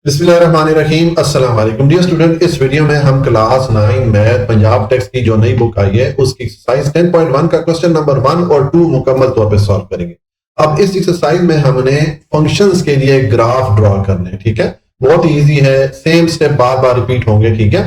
बिस्मिल्लाहिर्रहमानिर्रहीम अस्सलाम वालेकुम डियर स्टूडेंट। इस वीडियो में हम क्लास 9 मैथ पंजाब टेक्स्ट की जो नई बुक आई है उसकी एक्सरसाइज 10.1 का क्वेश्चन नंबर 1 और 2 मुकम्मल तौर पे सॉल्व करेंगे। अब इस एक्सरसाइज में हमने फंक्शंस के लिए ग्राफ ड्रॉ करने हैं, ठीक है। बहुत इजी है, सेम स्टेप बार बार रिपीट होंगे, ठीक है।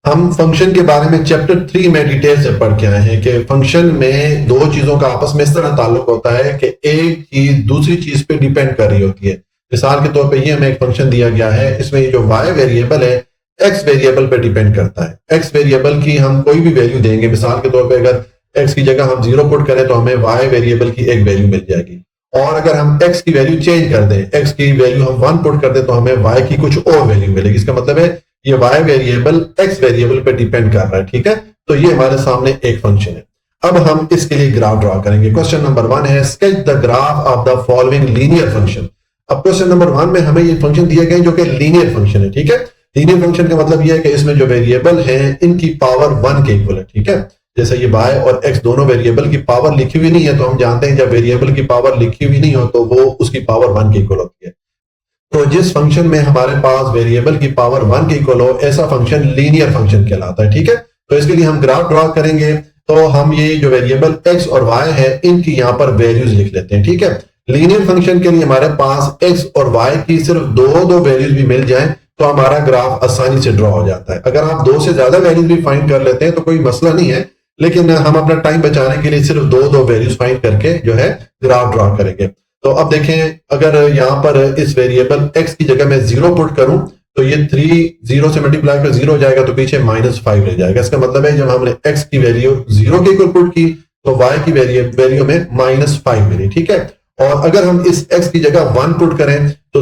हम फंक्शन के बारे में चैप्टर 3 में डिटेल से पढ़ के आए हैं कि फंक्शन में दो चीजों का आपस में इस तरह ताल्लुक होता है कि एक चीज दूसरी चीज पे डिपेंड कर रही होती है। मिसाल के तौर पे ये हमें एक फंक्शन दिया गया है, इसमें ये जो y वेरिएबल है x वेरिएबल पे डिपेंड करता है। x वेरिएबल की हम कोई भी वैल्यू देंगे, मिसाल के तौर पे अगर x की जगह हम 0 पुट करें तो हमें y वेरिएबल की एक वैल्यू मिल जाएगी, और अगर हम x की वैल्यू चेंज कर दें, x की वैल्यू हम 1 पुट कर दें तो हमें y की कुछ और वैल्यू मिलेगी। इसका मतलब है ये y वेरिएबल x वेरिएबल पे डिपेंड कर रहा है, ठीक है। तो ये हमारे सामने एक फंक्शन है। अब हम इसके लिए ग्राफ ड्रॉ करेंगे। क्वेश्चन नंबर 1 है sketch the graph of the following linear function. अब क्वेश्चन नंबर 1 में हमें ये फंक्शन दिए गए जो कि लीनियर फंक्शन है, ठीक है। लीनियर फंक्शन का मतलब ये है कि इसमें जो वेरिएबल है इनकी पावर 1 के इक्वल है, ठीक है। जैसे ये y और x दोनों वेरिएबल की पावर लिखी हुई नहीं है, तो हम जानते हैं जब वेरिएबल की पावर लिखी हुई नहीं हो तो वो उसकी पावर 1 के इक्वल होती है। तो जिस फंक्शन में हमारे पास वेरिएबल की पावर 1 के इक्वल हो, ऐसा फंक्शन लीनियर फंक्शन कहलाता है, ठीक है। तो इसके लिए हम ग्राफ ड्रॉ करेंगे, तो हम ये जो वेरिएबल x और y है इनकी यहाँ पर वैल्यूज लिख लेते हैं, ठीक है। लीनियर फंक्शन के लिए हमारे पास x और y की सिर्फ दो वैल्यूज भी मिल जाए तो हमारा ग्राफ आसानी से ड्रॉ हो जाता है। अगर आप 2 से ज्यादा वैल्यूज भी फाइंड कर लेते हैं तो कोई मसला नहीं है, लेकिन हम अपना टाइम बचाने के लिए सिर्फ दो वैल्यूज फाइंड करके जो है ग्राफ ड्रॉ करेंगे। तो अब देखें, अगर यहाँ पर इस वेरिएबल x की जगह मैं 0 पुट करूं तो ये 3 0 से मल्टीप्लाई कर 0 हो जाएगा, तो पीछे -5 रह जाएगा। इसका मतलब है जब हमने x की वैल्यू 0 के इक्वल पुट की तो y की वैल्यू में -5 मिली, ठीक है। और अगर हम इस x की जगह 1 पुट करें तो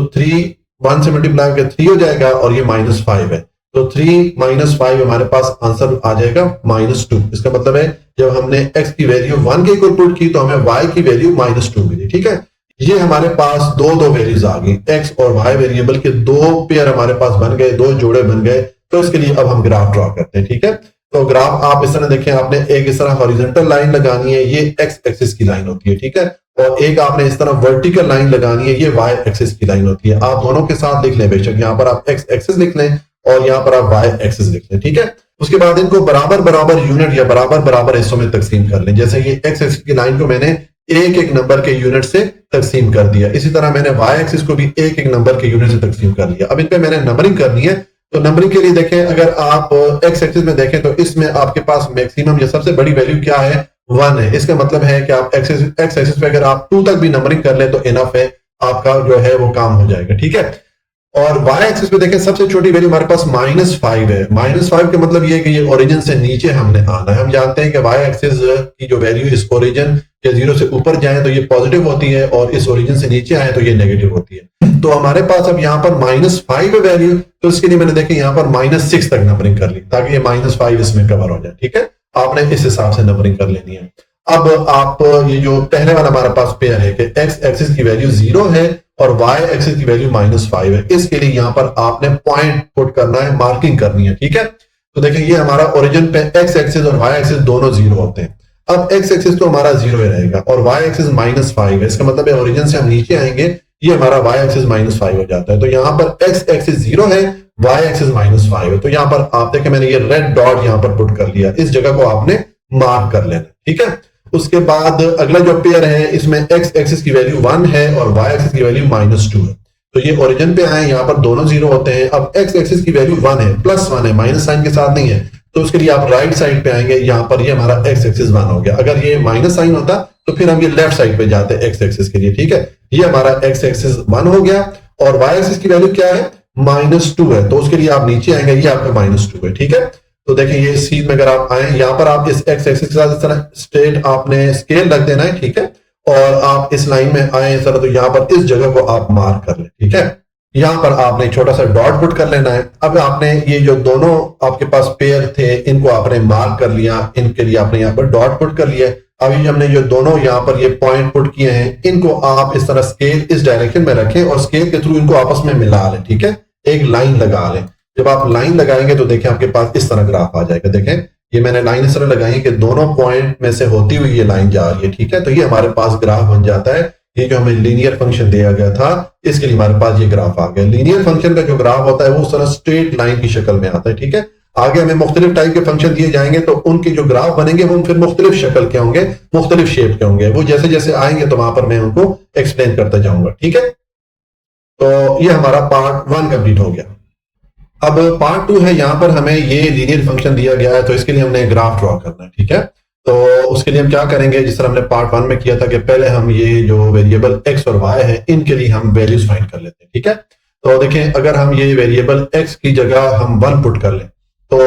1 से मल्टीप्लाई कर 3 हो जाएगा और ये -5 है, तो 3 -5 हमारे पास आंसर आ जाएगा -2। इसका मतलब है जब हमने x की वैल्यू 1 के इक्वल पुट की तो हमें y की वैल्यू -2 मिली, ठीक है। ये हमारे पास दो वैल्यूज आ गई, x और y वेरिएबल के 2 पेयर हमारे पास बन गए, 2 जोड़े बन गए। तो इसके लिए अब हम ग्राफ ड्रॉ करते हैं, ठीक है। तो ग्राफ आप इस तरह देखें, आपने एक इस तरह हॉरिजॉन्टल लाइन लगानी है, ये x एक्सिस की लाइन होती है, ठीक है। और एक आपने इस तरह वर्टिकल लाइन लगानी है, ये y एक्सिस की लाइन होती है। आप दोनों के साथ लिख लें, बेशक यहाँ पर आप x एक्सिस लिख लें और यहाँ पर आप y एक्सिस लिख लें, ठीक है। उसके बाद इनको बराबर यूनिट या बराबर हिस्सों में तकसीम कर लें। जैसे ये x एक्सिस की लाइन को मैंने एक नंबर के यूनिट से तकसीम कर दिया, इसी तरह मैंने y एक्सिस को भी एक नंबर के यूनिट से तकसीम कर लिया। अब इन पे मैंने नंबरिंग करनी है, तो नंबरिंग के लिए देखें, अगर आप x एक्सिस में देखें तो इसमें आपके पास मैक्सिमम या सबसे बड़ी वैल्यू क्या है, 1 है। इसका मतलब है कि आप x एक्सिस पे अगर आप 2 तक भी नंबरिंग कर ले तो इनफ है, आपका जो है वो काम हो जाएगा, ठीक है। और y एक्सिस पे देखें, सबसे छोटी वैल्यू हमारे पास -5 है। -5 का मतलब ये है कि ये ओरिजिन से नीचे हमने आना है। हम जानते हैं कि y एक्सिस की जो वैल्यू इस ओरिजिन के 0 से ऊपर जाए तो ये पॉजिटिव होती है और इस ओरिजिन से नीचे आए तो ये नेगेटिव होती है। तो हमारे पास अब यहाँ पर -5 है वैल्यू, तो इसके लिए मैंने देखें यहाँ पर -6 तक नंबरिंग कर ली ताकि ये -5 इसमें कवर हो जाए, ठीक है। आपने इस हिसाब से नंबरिंग कर लेनी है। अब आप ये जो पहले वाला हमारे पास पेयर है कि x एक्सिस की वैल्यू 0 है और y एक्सिस की वैल्यू -5 है, इसके लिए यहाँ पर आपने पॉइंट पुट करना है, मार्किंग करनी है, ठीक है। तो देखिए ये हमारा ओरिजिन पे x एक्सिस और y एक्सिस दोनों 0 होते हैं। अब x एक्सिस तो हमारा 0 ही रहेगा और y एक्सिस -5 है। इसका मतलब है ओरिजिन से हम नीचे आएंगे, ये हमारा y एक्सिस -5 हो जाता है। तो यहाँ पर x एक्सिस 0 है, y एक्सिस -5 है। तो यहाँ पर आप देखें मैंने ये रेड डॉट यहाँ पर पुट कर लिया, इस जगह को आपने मार्क कर लेना, ठीक है। उसके बाद अगला जो पेयर है इसमें x एक्सिस की वैल्यू 1 है और y एक्सिस की वैल्यू -2 है। तो ये ओरिजिन पे आए, यहाँ पर दोनों 0 होते हैं। अब x एक्सिस की वैल्यू 1 है, +1 है, माइनस साइन के साथ नहीं है, तो उसके लिए आप राइट साइड पे आएंगे। यहाँ पर ये हमारा x एक्सिस 1 हो गया। अगर ये माइनस साइन होता तो फिर हम ये लेफ्ट साइड पे जाते x एक्सिस के लिए, ठीक है। ये हमारा x एक्सिस 1 हो गया और y एक्सिस की वैल्यू क्या है, -2 है, तो उसके लिए आप नीचे आएंगे, ये आपका -2 है, ठीक है। तो देखिए ये सीध में अगर आप आए, यहाँ पर आप इस x एक्सिस के साथ इस तरह स्ट्रेट आपने स्केल रख देना है, ठीक है। और आप इस लाइन में आए इस तरह, तो यहाँ पर इस जगह को आप मार्क कर लें, ठीक है। यहाँ पर आपने छोटा सा डॉट पुट कर लेना है। अब आपने ये जो दोनों आपके पास पेयर थे इनको आपने मार्क कर लिया, इनके लिए आपने यहाँ पर डॉट पुट कर लिया। अभी हमने जो दोनों यहाँ पर ये पॉइंट पुट किए हैं, इनको आप इस तरह स्केल इस डायरेक्शन में रखें और स्केल के थ्रू इनको आपस में मिला लें, ठीक है। एक लाइन लगा लें। जब आप लाइन लगाएंगे तो देखें आपके पास इस तरह ग्राफ आ जाएगा। देखें ये मैंने लाइन इस तरह लगाई है कि दोनों पॉइंट में से होती हुई ये लाइन जा रही है, ठीक है। तो ये हमारे पास ग्राफ बन जाता है। ये जो हमें लीनियर फंक्शन दिया गया था, इसके लिए हमारे पास ये ग्राफ आ गया। लीनियर फंक्शन का जो ग्राफ होता है वो उस तरह स्ट्रेट लाइन की शक्ल में आता है, ठीक है। आगे हमें मुख्तलिफ टाइप के फंक्शन दिए जाएंगे तो उनके जो ग्राफ बनेंगे वो फिर मुख्तलिफ शक्ल के होंगे, मुख्तलिफ शेप के होंगे। वो जैसे जैसे आएंगे तो वहां पर मैं उनको एक्सप्लेन करता जाऊंगा, ठीक है। तो ये हमारा पार्ट 1 कंप्लीट हो गया। अब पार्ट 2 है, यहां पर हमें ये लीनियर फंक्शन दिया गया है तो इसके लिए हमने ग्राफ ड्रॉ करना है, ठीक है। तो उसके लिए हम क्या करेंगे, जिस तरह हमने पार्ट 1 में किया था कि पहले हम ये जो वेरिएबल x और y है इनके लिए हम वैल्यूज फाइंड कर लेते हैं, ठीक है। तो देखें, अगर हम ये वेरिएबल x की जगह हम 1 पुट कर लें तो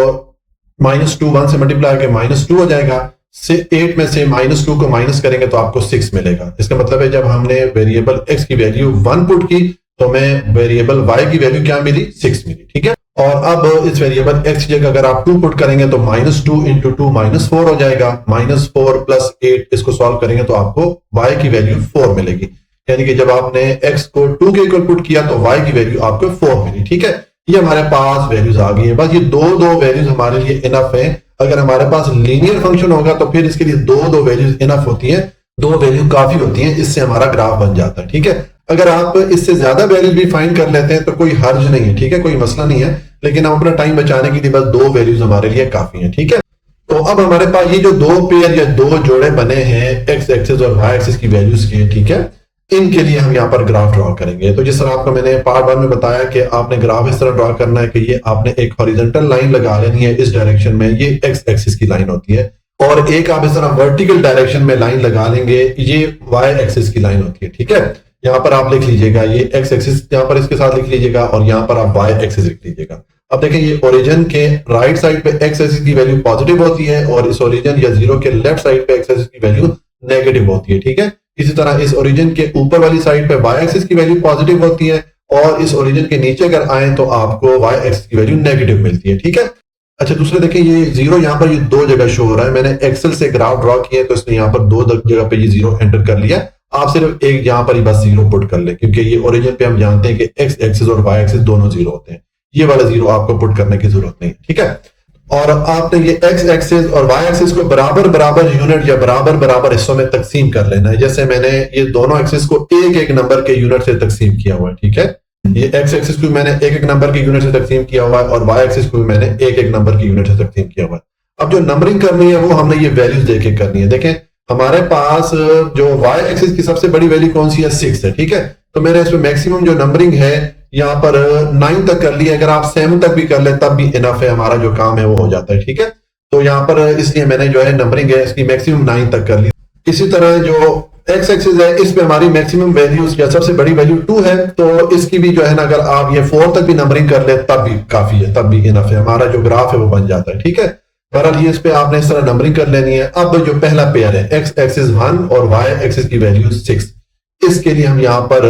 -2 1 से मल्टीप्लाई करके -2 हो जाएगा। से 8 में से -2 को माइनस करेंगे तो आपको 6 मिलेगा। इसका मतलब है जब हमने वेरिएबल x की वैल्यू 1 पुट की तो हमें वेरिएबल y की वैल्यू क्या मिली, 6 मिली, ठीक है। और अब इस वेरिएबल x की जगह अगर आप 2 पुट करेंगे तो -2 इंटू 2 -4 हो जाएगा। -4 प्लस 8 इसको सॉल्व करेंगे तो आपको y की वैल्यू 4 मिलेगी। यानी कि जब आपने x को 2 के इक्वल पुट किया तो y की वैल्यू आपको 4 मिली, ठीक है। ये हमारे पास वैल्यूज आ गई है। बस ये दो वैल्यूज हमारे लिए इनफ है। अगर हमारे पास लीनियर फंक्शन होगा तो फिर इसके लिए दो वैल्यूज इनफ होती है, 2 वैल्यू काफी होती है, इससे हमारा ग्राफ बन जाता है, ठीक है। अगर आप इससे ज्यादा वैल्यूज भी फाइंड कर लेते हैं तो कोई हर्ज नहीं है, ठीक है, कोई मसला नहीं है। लेकिन हम अपना टाइम बचाने के लिए बस 2 वैल्यूज हमारे लिए काफी हैं, ठीक है। तो अब हमारे पास ये जो 2 पेयर या 2 जोड़े बने हैं एक्स एक्सिस और वाई एक्सिस की वैल्यूज के, ठीक है, इनके लिए हम यहाँ पर ग्राफ ड्रॉ करेंगे। तो जिस तरह आपको मैंने पार्ट 1 में बताया कि आपने ग्राफ इस तरह ड्रॉ करना है कि ये आपने एक हॉरिजॉन्टल लाइन लगा लेनी है इस डायरेक्शन में, ये एक्स एक्सिस की लाइन होती है, और एक आप इस तरह वर्टिकल डायरेक्शन में लाइन लगा लेंगे, ये वाई एक्सिस की लाइन होती है, ठीक है। यहाँ पर आप लिख लीजिएगा ये एक्स एक्सिस, यहाँ पर इसके साथ लिख लीजिएगा, और यहाँ पर आप वाई एक्सिस लिख लीजिएगा। अब देखें, ये ओरिजिन के राइट साइड पे एक्स एक्सिस की वैल्यू पॉजिटिव होती है और इस ओरिजिन या जीरो के लेफ्ट साइड पे एक्स एक्सिस की वैल्यू नेगेटिव होती है, ठीक है। इसी तरह इस ओरिजिन के ऊपर वाली साइड पे वाई एक्सिस की वैल्यू पॉजिटिव होती है और इस ओरिजिन के नीचे अगर आए तो आपको वाई एक्सिस की वैल्यू नेगेटिव मिलती है, ठीक है। अच्छा, दूसरे देखें, ये जीरो यहाँ पर ये 2 जगह शो हो रहा है। मैंने एक्सेल से ग्राफ ड्रॉ किया तो इसने यहाँ पर 2 जगह पे ये जीरो एंटर कर लिया। आप सिर्फ एक यहाँ पर ही बस जीरो पुट कर ले, क्योंकि ये ओरिजिन पे हम जानते हैं कि एक्स एक्सिस और वाई एक्सिस दोनों जीरो होते हैं। ये वाला जीरो आपको पुट करने की जरूरत नहीं, ठीक है। और आपने ये एक्स एक्सिस और वाई एक्सिस को बराबर बराबर यूनिट या बराबर बराबर हिस्सों में तकसीम कर लेना है। जैसे मैंने ये दोनों एक्सिस को एक एक नंबर के यूनिट से तकसीम किया हुआ है, ठीक है। ये एक्स एक्सिस को मैंने एक एक नंबर के यूनिट से तकसीम किया हुआ है और वाई एक्सिस को मैंने एक एक नंबर के यूनिट से तकसीम किया हुआ है। अब जो नंबरिंग करनी है वो हमने ये वैल्यूज देके करनी है। देखें, हमारे पास जो वाई एक्सिस की सबसे बड़ी वैल्यू कौन सी है, 6 है, ठीक है। तो मैंने इसमें मैक्सिमम जो नंबरिंग है यहाँ पर 9 तक कर लिया। अगर आप 7 तक भी कर ले तब भी इनफ है, हमारा जो काम है वो हो जाता है, ठीक है। तो यहाँ पर इसलिए मैंने जो है नंबरिंग है इसकी मैक्सिमम 9 तक कर ली। इसी तरह जो एक्स एक्सिस है इसमें हमारी मैक्सिमम वैल्यूज या सबसे बड़ी वैल्यू 2 है, तो इसकी भी जो है ना, अगर आप ये 4 तक भी नंबरिंग कर ले तब भी काफी है, तब भी इनफ है, हमारा जो ग्राफ है वो बन जाता है, ठीक है। बहरहाल ये इस पे आपने इस तरह नंबरिंग कर लेनी है। अब जो पहला पेयर है एक्स एक्सिस 1 और वाई एक्सिस की वैल्यू 6, इसके लिए हम यहाँ पर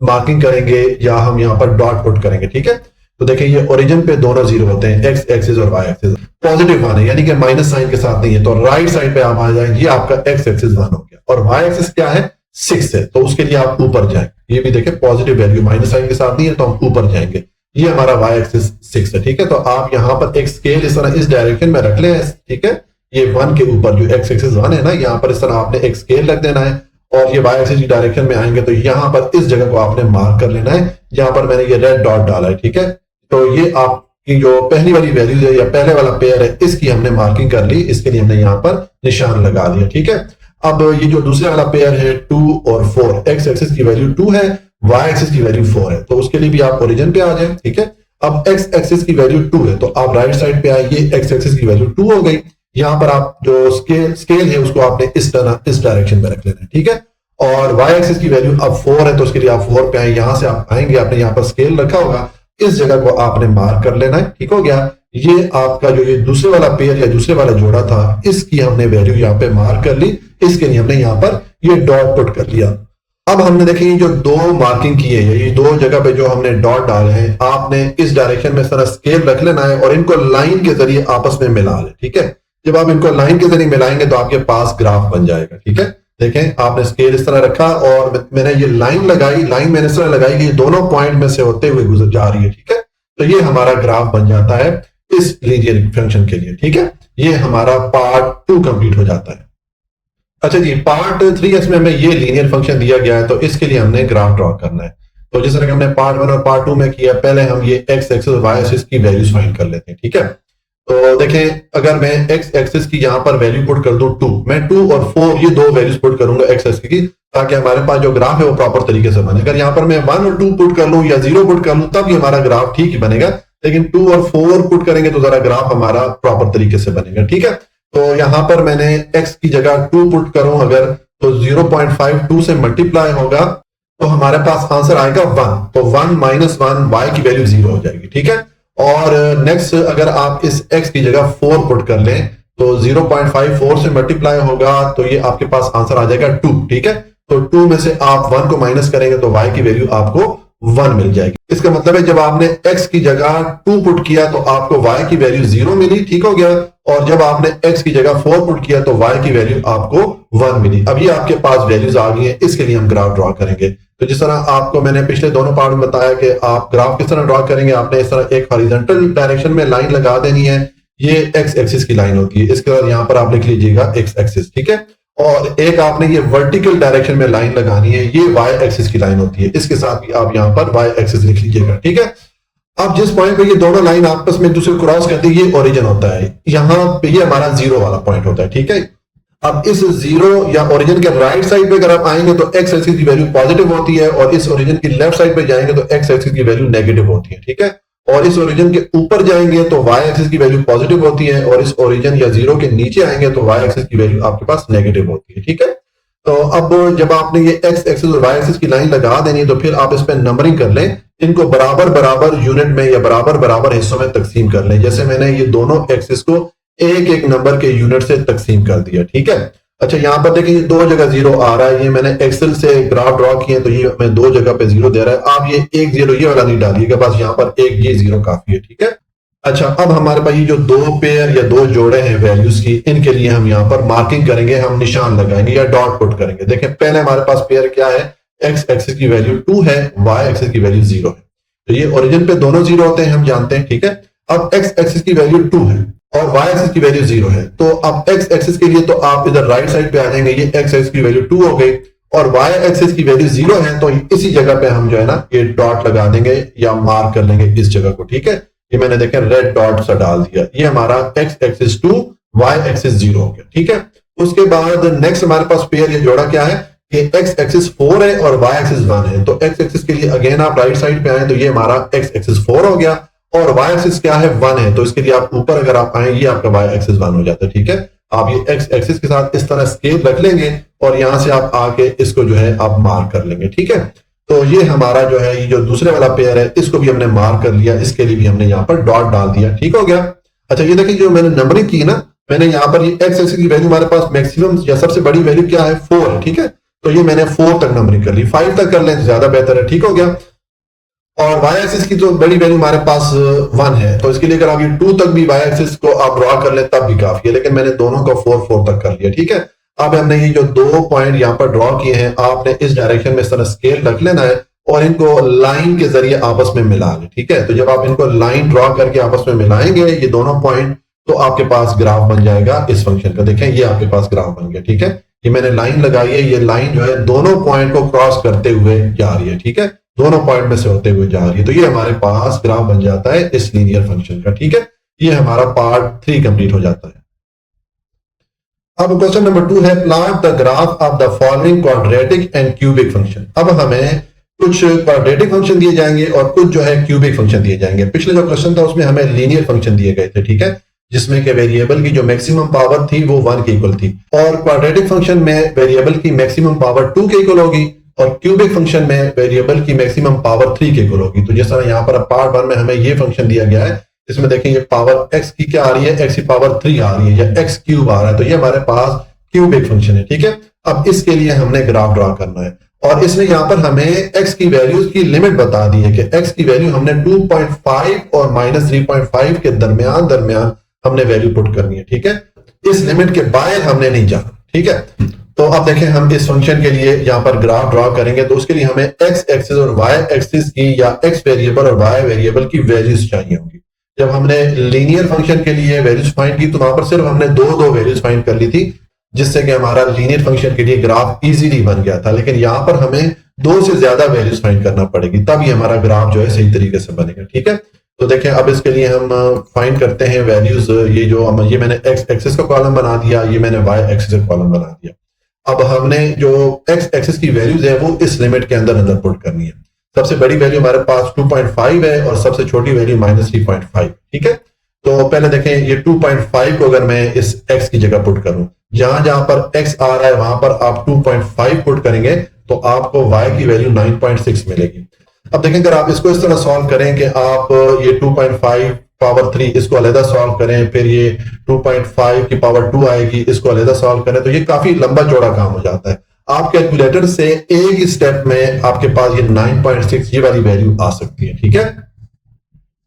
मार्किंग करेंगे या हम यहाँ पर डॉट पुट करेंगे, ठीक है। तो देखिए, ये ओरिजिन पे दोनों जीरो होते हैं, एक्स एक्सिस और वाई एक्सिस पॉजिटिव वन है, यानी कि माइनस साइन के साथ नहीं है। तो राइट साइड पे आप आ जाएंगे, ये आपका एक्स एक्सिस 1 हो गया और वाई एक्सिस क्या है, 6 है, तो उसके लिए आप ऊपर जाएं। ये भी देखें पॉजिटिव वैल्यू माइनस साइन के साथ नहीं है तो हम ऊपर जाएंगे। ये हमारा वाई एक्सिस 6 है, ठीक है। तो आप यहाँ पर एक स्केल इस तरह इस डायरेक्शन में रख लें, ठीक है। ये 1 के ऊपर जो एक्स एक्सिस 1 है ना, यहाँ पर इस तरह आपने एक स्केल रख देना है और ये वाई एक्सिस की डायरेक्शन में आएंगे तो यहाँ पर इस जगह को आपने मार्क कर लेना है जहां पर मैंने ये रेड डॉट डाला है, ठीक है। तो ये आपकी जो पहली वाली वैल्यू है या पहले वाला पेयर है इसकी हमने मार्किंग कर ली, इसके लिए हमने यहाँ पर निशान लगा दिया, ठीक है। अब ये जो दूसरे वाला पेयर है 2 और 4, एक्स एक्सिस की वैल्यू 2 है, वाई एक्सिस की वैल्यू 4 है, तो उसके लिए भी आप ओरिजिन पे आ जाए, ठीक है। अब एक्स एक्सिस की वैल्यू 2 है तो आप राइट साइड पे आए, ये एक्स एक्सिस की वैल्यू 2 हो गई। यहाँ पर आप जो स्केल है उसको आपने इस तरह इस डायरेक्शन में रख लेना है, ठीक है। और वाई एक्सिस की वैल्यू अब 4 है तो उसके लिए आप 4 पे आए, यहां से आप आएंगे, आपने यहाँ पर स्केल रखा होगा, इस जगह को आपने मार्क कर लेना है, ठीक हो गया। ये आपका जो ये दूसरे वाला पेयर या दूसरे वाला जोड़ा था इसकी हमने वैल्यू यहाँ पे मार्क कर ली, इसके लिए हमने यहाँ पर ये डॉट पुट कर लिया। अब हमने देखिए जो 2 मार्किंग की है, ये 2 जगह पे जो हमने डॉट डाले हैं, आपने इस डायरेक्शन में सारा स्केल रख लेना है और इनको लाइन के जरिए आपस में मिला ले, ठीक है। जब आप इनको लाइन के जरिए मिलाएंगे तो आपके पास ग्राफ बन जाएगा, ठीक है। देखें, आपने स्केल इस तरह रखा और मैंने ये लाइन लगाई, लाइन मैंने इस तरह लगाई कि ये दोनों पॉइंट में से होते हुए गुजर जा रही है, ठीक है। तो ये हमारा ग्राफ बन जाता है इस लीनियर फंक्शन के लिए, ठीक है। ये हमारा पार्ट 2 कंप्लीट हो जाता है। अच्छा जी, पार्ट 3s में हमें ये लीनियर फंक्शन दिया गया है, तो इसके लिए हमने ग्राफ ड्रॉ करना है। तो जिस तरह कि हमने पार्ट 1 और पार्ट 2 में किया, पहले हम ये एक्स एक्सिस और वाई एक्सिस की वैल्यूज फाइंड कर लेते हैं, ठीक है। तो देखें, अगर मैं एक्स एक्सिस की यहां पर वैल्यू पुट कर दूं 2, मैं 2 और 4 ये दो वैल्यूज पुट करूंगा एक्स एक्सिस की, ताकि हमारे पास जो ग्राफ है वो प्रॉपर तरीके से बने। अगर यहाँ पर मैं 1 और 2 पुट कर लूं या 0 पुट कर लूं, तब ये हमारा ग्राफ ठीक ही बनेगा, लेकिन 2 और 4 पुट करेंगे तो जरा ग्राफ हमारा प्रॉपर तरीके से बनेगा, ठीक है। तो यहां पर मैंने x की जगह 2 पुट करूं अगर, तो 0.52 से मल्टीप्लाई होगा तो हमारे पास आंसर आएगा 1। तो 1 माइनस 1, y की वैल्यू 0 हो जाएगी, ठीक है। और नेक्स्ट, अगर आप इस x की जगह 4 पुट कर लें तो 0.54 से मल्टीप्लाई होगा तो ये आपके पास आंसर आ जाएगा 2, ठीक है। तो 2 में से आप 1 को माइनस करेंगे तो y की वैल्यू आपको 1 मिल जाएगी। इसका मतलब है जब आपने x की जगह 2 पुट किया तो आपको y की वैल्यू 0 मिली, ठीक हो गया। और जब आपने x की जगह 4 पुट किया तो y की वैल्यू आपको 1 मिली। अब ये आपके पास वैल्यूज आ गई हैं, इसके लिए हम ग्राफ ड्रॉ करेंगे। तो जिस तरह आपको मैंने पिछले दोनों पार्ट में बताया कि आप ग्राफ किस तरह ड्रॉ करेंगे, आपने इस तरह एक हॉरिजॉन्टल डायरेक्शन में लाइन लगा देनी है, ये एक्स एक्सिस की लाइन होती है। इसके बाद यहां पर आप लिख लीजिएगा एक्स एक्सिस, ठीक है। और एक आपने ये वर्टिकल डायरेक्शन में लाइन लगानी है, ये वाई एक्सिस की लाइन होती है। इसके साथ भी आप यहां पर वाई एक्सिस लिख लीजिएगा, ठीक है। अब जिस पॉइंट पे ये दोनों लाइन आपस में एक दूसरे क्रॉस करती है, ये ओरिजिन होता है। यहां पे ये हमारा जीरो वाला पॉइंट होता है, ठीक है। अब इस जीरो या ओरिजिन के राइट साइड पे अगर आप आएंगे तो एक्स एक्सिस की वैल्यू पॉजिटिव होती है, और इस ओरिजिन की लेफ्ट साइड पे जाएंगे तो एक्स एक्सिस की वैल्यू नेगेटिव होती है, ठीक है। और इस ओरिजिन के ऊपर जाएंगे तो वाई एक्सिस की वैल्यू पॉजिटिव होती है, और इस ओरिजिन या जीरो के नीचे आएंगे तो वाई एक्सिस की वैल्यू आपके पास नेगेटिव होती है, ठीक है। तो अब जब आपने ये एक्स एक्सिस और वाई एक्सिस की लाइन लगा देनी है तो फिर आप इस पर नंबरिंग कर लें, इनको बराबर बराबर यूनिट में या बराबर बराबर हिस्सों में तकसीम कर लें। जैसे मैंने ये दोनों एक्सिस को एक एक नंबर के यूनिट से तकसीम कर दिया, ठीक है। अच्छा, यहां पर देखिए ये दो जगह जीरो आ रहा है, ये मैंने एक्सेल से ग्राफ ड्रॉ किए तो ये मैं दो जगह पे जीरो दे रहा है। आप ये एक जीरो ये वाला नहीं डालिएगा, बस यहां पर एक ये जीरो काफी है, ठीक है। अच्छा, अब हमारे पास ये जो दो पेयर या दो जोड़े हैं वैल्यूज की, इनके लिए हम यहाँ पर मार्किंग करेंगे, हम निशान लगाएंगे या डॉट पुट करेंगे। देखें, पहले हमारे पास पेयर क्या है, एक्स एक्सिस की वैल्यू 2 है, वाई एक्सिस की वैल्यू 0 है। तो ये ओरिजिन पे दोनों जीरो होते हैं, हम जानते हैं, ठीक है। अब एक्स एक्सिस की वैल्यू 2 है और वाई एक्सिस की वैल्यू 0 है, तो अब एक्स एक्सिस के लिए तो आप इधर राइट साइड पे आ जाएंगे, ये एक्स एक्सिस की वैल्यू 2 हो गई और वाई एक्सिस की वैल्यू 0 है, तो इसी जगह पे हम जो है ना ये डॉट लगा देंगे या मार्क कर लेंगे इस जगह को, ठीक है। ये मैंने देखा रेड डॉट सा डाल दिया, ये हमारा एक्स एक्सिस 2 वाई एक्सिस 0 हो गया, ठीक है। उसके बाद नेक्स्ट हमारे पास पेयर ये जोड़ा क्या है कि एक्स एक्सिस 4 है और वाई एक्सिस 1 है। तो एक्स एक्सिस के लिए अगेन आप राइट साइड पे आए तो ये हमारा एक्स एक्सिस 4 हो गया और वाई एक्सिस क्या है 1 है, तो इसके लिए आप ऊपर अगर आप आए ये आपका वाई एक्सिस 1 हो जाता है, ठीक है। आप ये एक्स एक्सिस के साथ इस तरह स्केल रख लेंगे और यहां से आप आके इसको जो है आप मार्क कर लेंगे, ठीक है। तो ये हमारा जो है ये जो दूसरे वाला पेयर है इसको भी हमने मार्क कर लिया, इसके लिए भी हमने यहाँ पर डॉट डाल दिया, ठीक हो गया। अच्छा, ये देखिए जो मैंने नंबरिंग की ना, मैंने यहाँ पर ये एक्स एक्सिस की वैल्यू हमारे पास मैक्सिमम या सबसे बड़ी वैल्यू क्या है 4 है, ठीक है। तो ये मैंने 4 तक नंबरिंग कर ली, 5 तक कर लें तो ज्यादा बेहतर है, ठीक हो गया। और वाई एक्सिस की तो बड़ी वैल्यू हमारे पास 1 है, तो इसके लिए अगर आप ये 2 तक भी वाई एक्सिस को आप ड्रॉ कर लें तब भी काफी है, लेकिन मैंने दोनों को 4 तक कर लिया, ठीक है। अब हमने ये जो दो पॉइंट यहाँ पर ड्रॉ किए हैं, आपने इस डायरेक्शन में इस तरह स्केल रख लेना है और इनको लाइन के जरिए आपस में मिला लें, ठीक है। तो जब आप इनको लाइन ड्रॉ करके आपस में मिलाएंगे ये दोनों पॉइंट, तो आपके पास ग्राफ बन जाएगा इस फंक्शन का। देखें, ये आपके पास ग्राफ बन गया, ठीक है। ये मैंने लाइन लगाई है, ये लाइन जो है दोनों पॉइंट को क्रॉस करते हुए जा रही है, ठीक है, दोनों पॉइंट में से होते हुए जा रही है। तो ये हमारे पास ग्राफ बन जाता है इस लीनियर फंक्शन का, ठीक है। ये हमारा पार्ट 3 कंप्लीट हो जाता है। अब क्वेश्चन नंबर 2 है, plot the graph of the following quadratic and cubic function. अब हमें कुछ क्वाड्रेटिक फंक्शन दिए जाएंगे और कुछ जो है क्यूबिक फंक्शन दिए जाएंगे। पिछले जो क्वेश्चन था उसमें हमें लीनियर फंक्शन दिए गए थे, ठीक है, जिसमें के वेरिएबल की जो मैक्सिमम पावर थी वो 1 के इक्वल थी, और क्वाड्रेटिक फंक्शन में वेरिएबल की मैक्सिमम पावर 2 के इक्वल होगी और क्यूबिक फंक्शन में वेरिएबल की मैक्सिमम पावर 3 के इक्वल होगी। तो जिस तरह यहाँ पर पार्ट 1 में हमें ये फंक्शन दिया गया है, इसमें देखेंगे पावर x की क्या आ रही है, x की पावर 3 आ रही है या x क्यूब आ रहा है, तो ये हमारे पास क्यूबिक फंक्शन है, ठीक है। अब इसके लिए हमने ग्राफ ड्रॉ करना है और इसने यहां पर हमें x की वैल्यूज की लिमिट बता दी है कि x की वैल्यू हमने 2.5 और -3.5 के दरमियान हमने वैल्यू पुट करनी है, ठीक है। इस लिमिट के बाहर हमने नहीं जाना, ठीक है। तो अब देखें, हम इस फंक्शन के लिए यहां पर ग्राफ ड्रॉ करेंगे तो उसके लिए हमें x एक्सिस और y एक्सिस की या x वेरिएबल और y वेरिएबल की वैल्यूज चाहिए होंगी। जब हमने लीनियर फंक्शन के लिए वैल्यूज फाइंड की तो वहां पर सिर्फ हमने दो वैल्यूज फाइंड कर ली थी, जिससे कि हमारा लीनियर फंक्शन के लिए ग्राफ इजीली बन गया था। लेकिन यहाँ पर हमें 2 से ज्यादा वैल्यूज फाइंड करना पड़ेगी, तब ये हमारा ग्राफ जो है सही तरीके से बनेगा। ठीक है, तो देखें अब इसके लिए हम फाइंड करते हैं वैल्यूज। ये मैंने एक्स एक्सिस का कॉलम बना दिया, ये मैंने वाई एक्सिस का कॉलम बना दिया। अब हमने जो एक्स एक्सिस की वैल्यूज है वो इस लिमिट के अंदर अंदर पुट करनी है। सबसे बड़ी वैल्यू हमारे पास 2.5 है और सबसे छोटी वैल्यू -3.5। ठीक है, तो पहले देखें ये 2.5 को अगर मैं इस x की जगह पुट करूं, जहां जहां पर x आ रहा है वहां पर आप 2.5 पुट करेंगे तो आपको y की वैल्यू 9.6 मिलेगी। अब देखें अगर आप इसको इस तरह सॉल्व करें कि आप ये 2.5 पावर 3 इसको अलहदा सॉल्व करें, फिर ये 2.5 की पावर 2 आएगी, इसको अलहदा सॉल्व करें, तो ये काफी लंबा चौड़ा काम हो जाता है। आप कैलकुलेटर से एक ही स्टेप में आपके पास ये 9.6 ये वाली वैल्यू आ सकती है। ठीक है,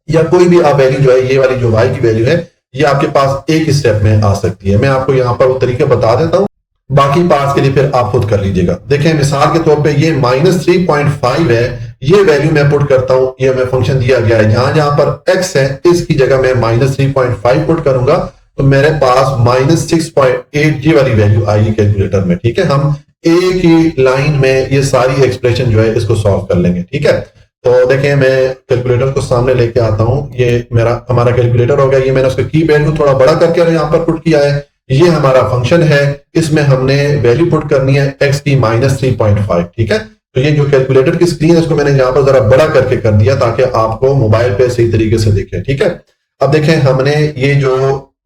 या कोई भी आप वैल्यू जो है ये वाली जो y की वैल्यू है ये आपके पास एक ही स्टेप में आ सकती है। मैं आपको यहां पर वो तरीके बता देता हूं, बाकी पार्ट्स के लिए फिर आप खुद कर लीजिएगा। देखें मिसाल के तौर पे ये -3.5 है, ये वैल्यू मैं पुट करता हूं, ये हमें फंक्शन दिया गया है, जहां जहां पर x है इसकी जगह मैं -3.5 पुट करूंगा तो मेरे पास -6.8 ये वाली वैल्यू आएगी कैलकुलेटर में। ठीक है, हम एक ही लाइन में ये सारी एक्सप्रेशन जो है इसको सॉल्व कर लेंगे। ठीक है, तो देखें मैं कैलकुलेटर को सामने लेके आता हूं, ये हमारा कैलकुलेटर हो गया। ये मैंने उसके कीपैड को थोड़ा बड़ा करके यहाँ पर पुट किया है। ये हमारा फंक्शन है, इसमें हमने वैल्यू पुट करनी है x की -3.5। ठीक है, तो ये जो कैलकुलेटर की स्क्रीन है इसको मैंने यहाँ पर जरा बड़ा करके कर दिया ताकि आपको मोबाइल पे सही तरीके से दिखे। ठीक है, अब देखें हमने ये जो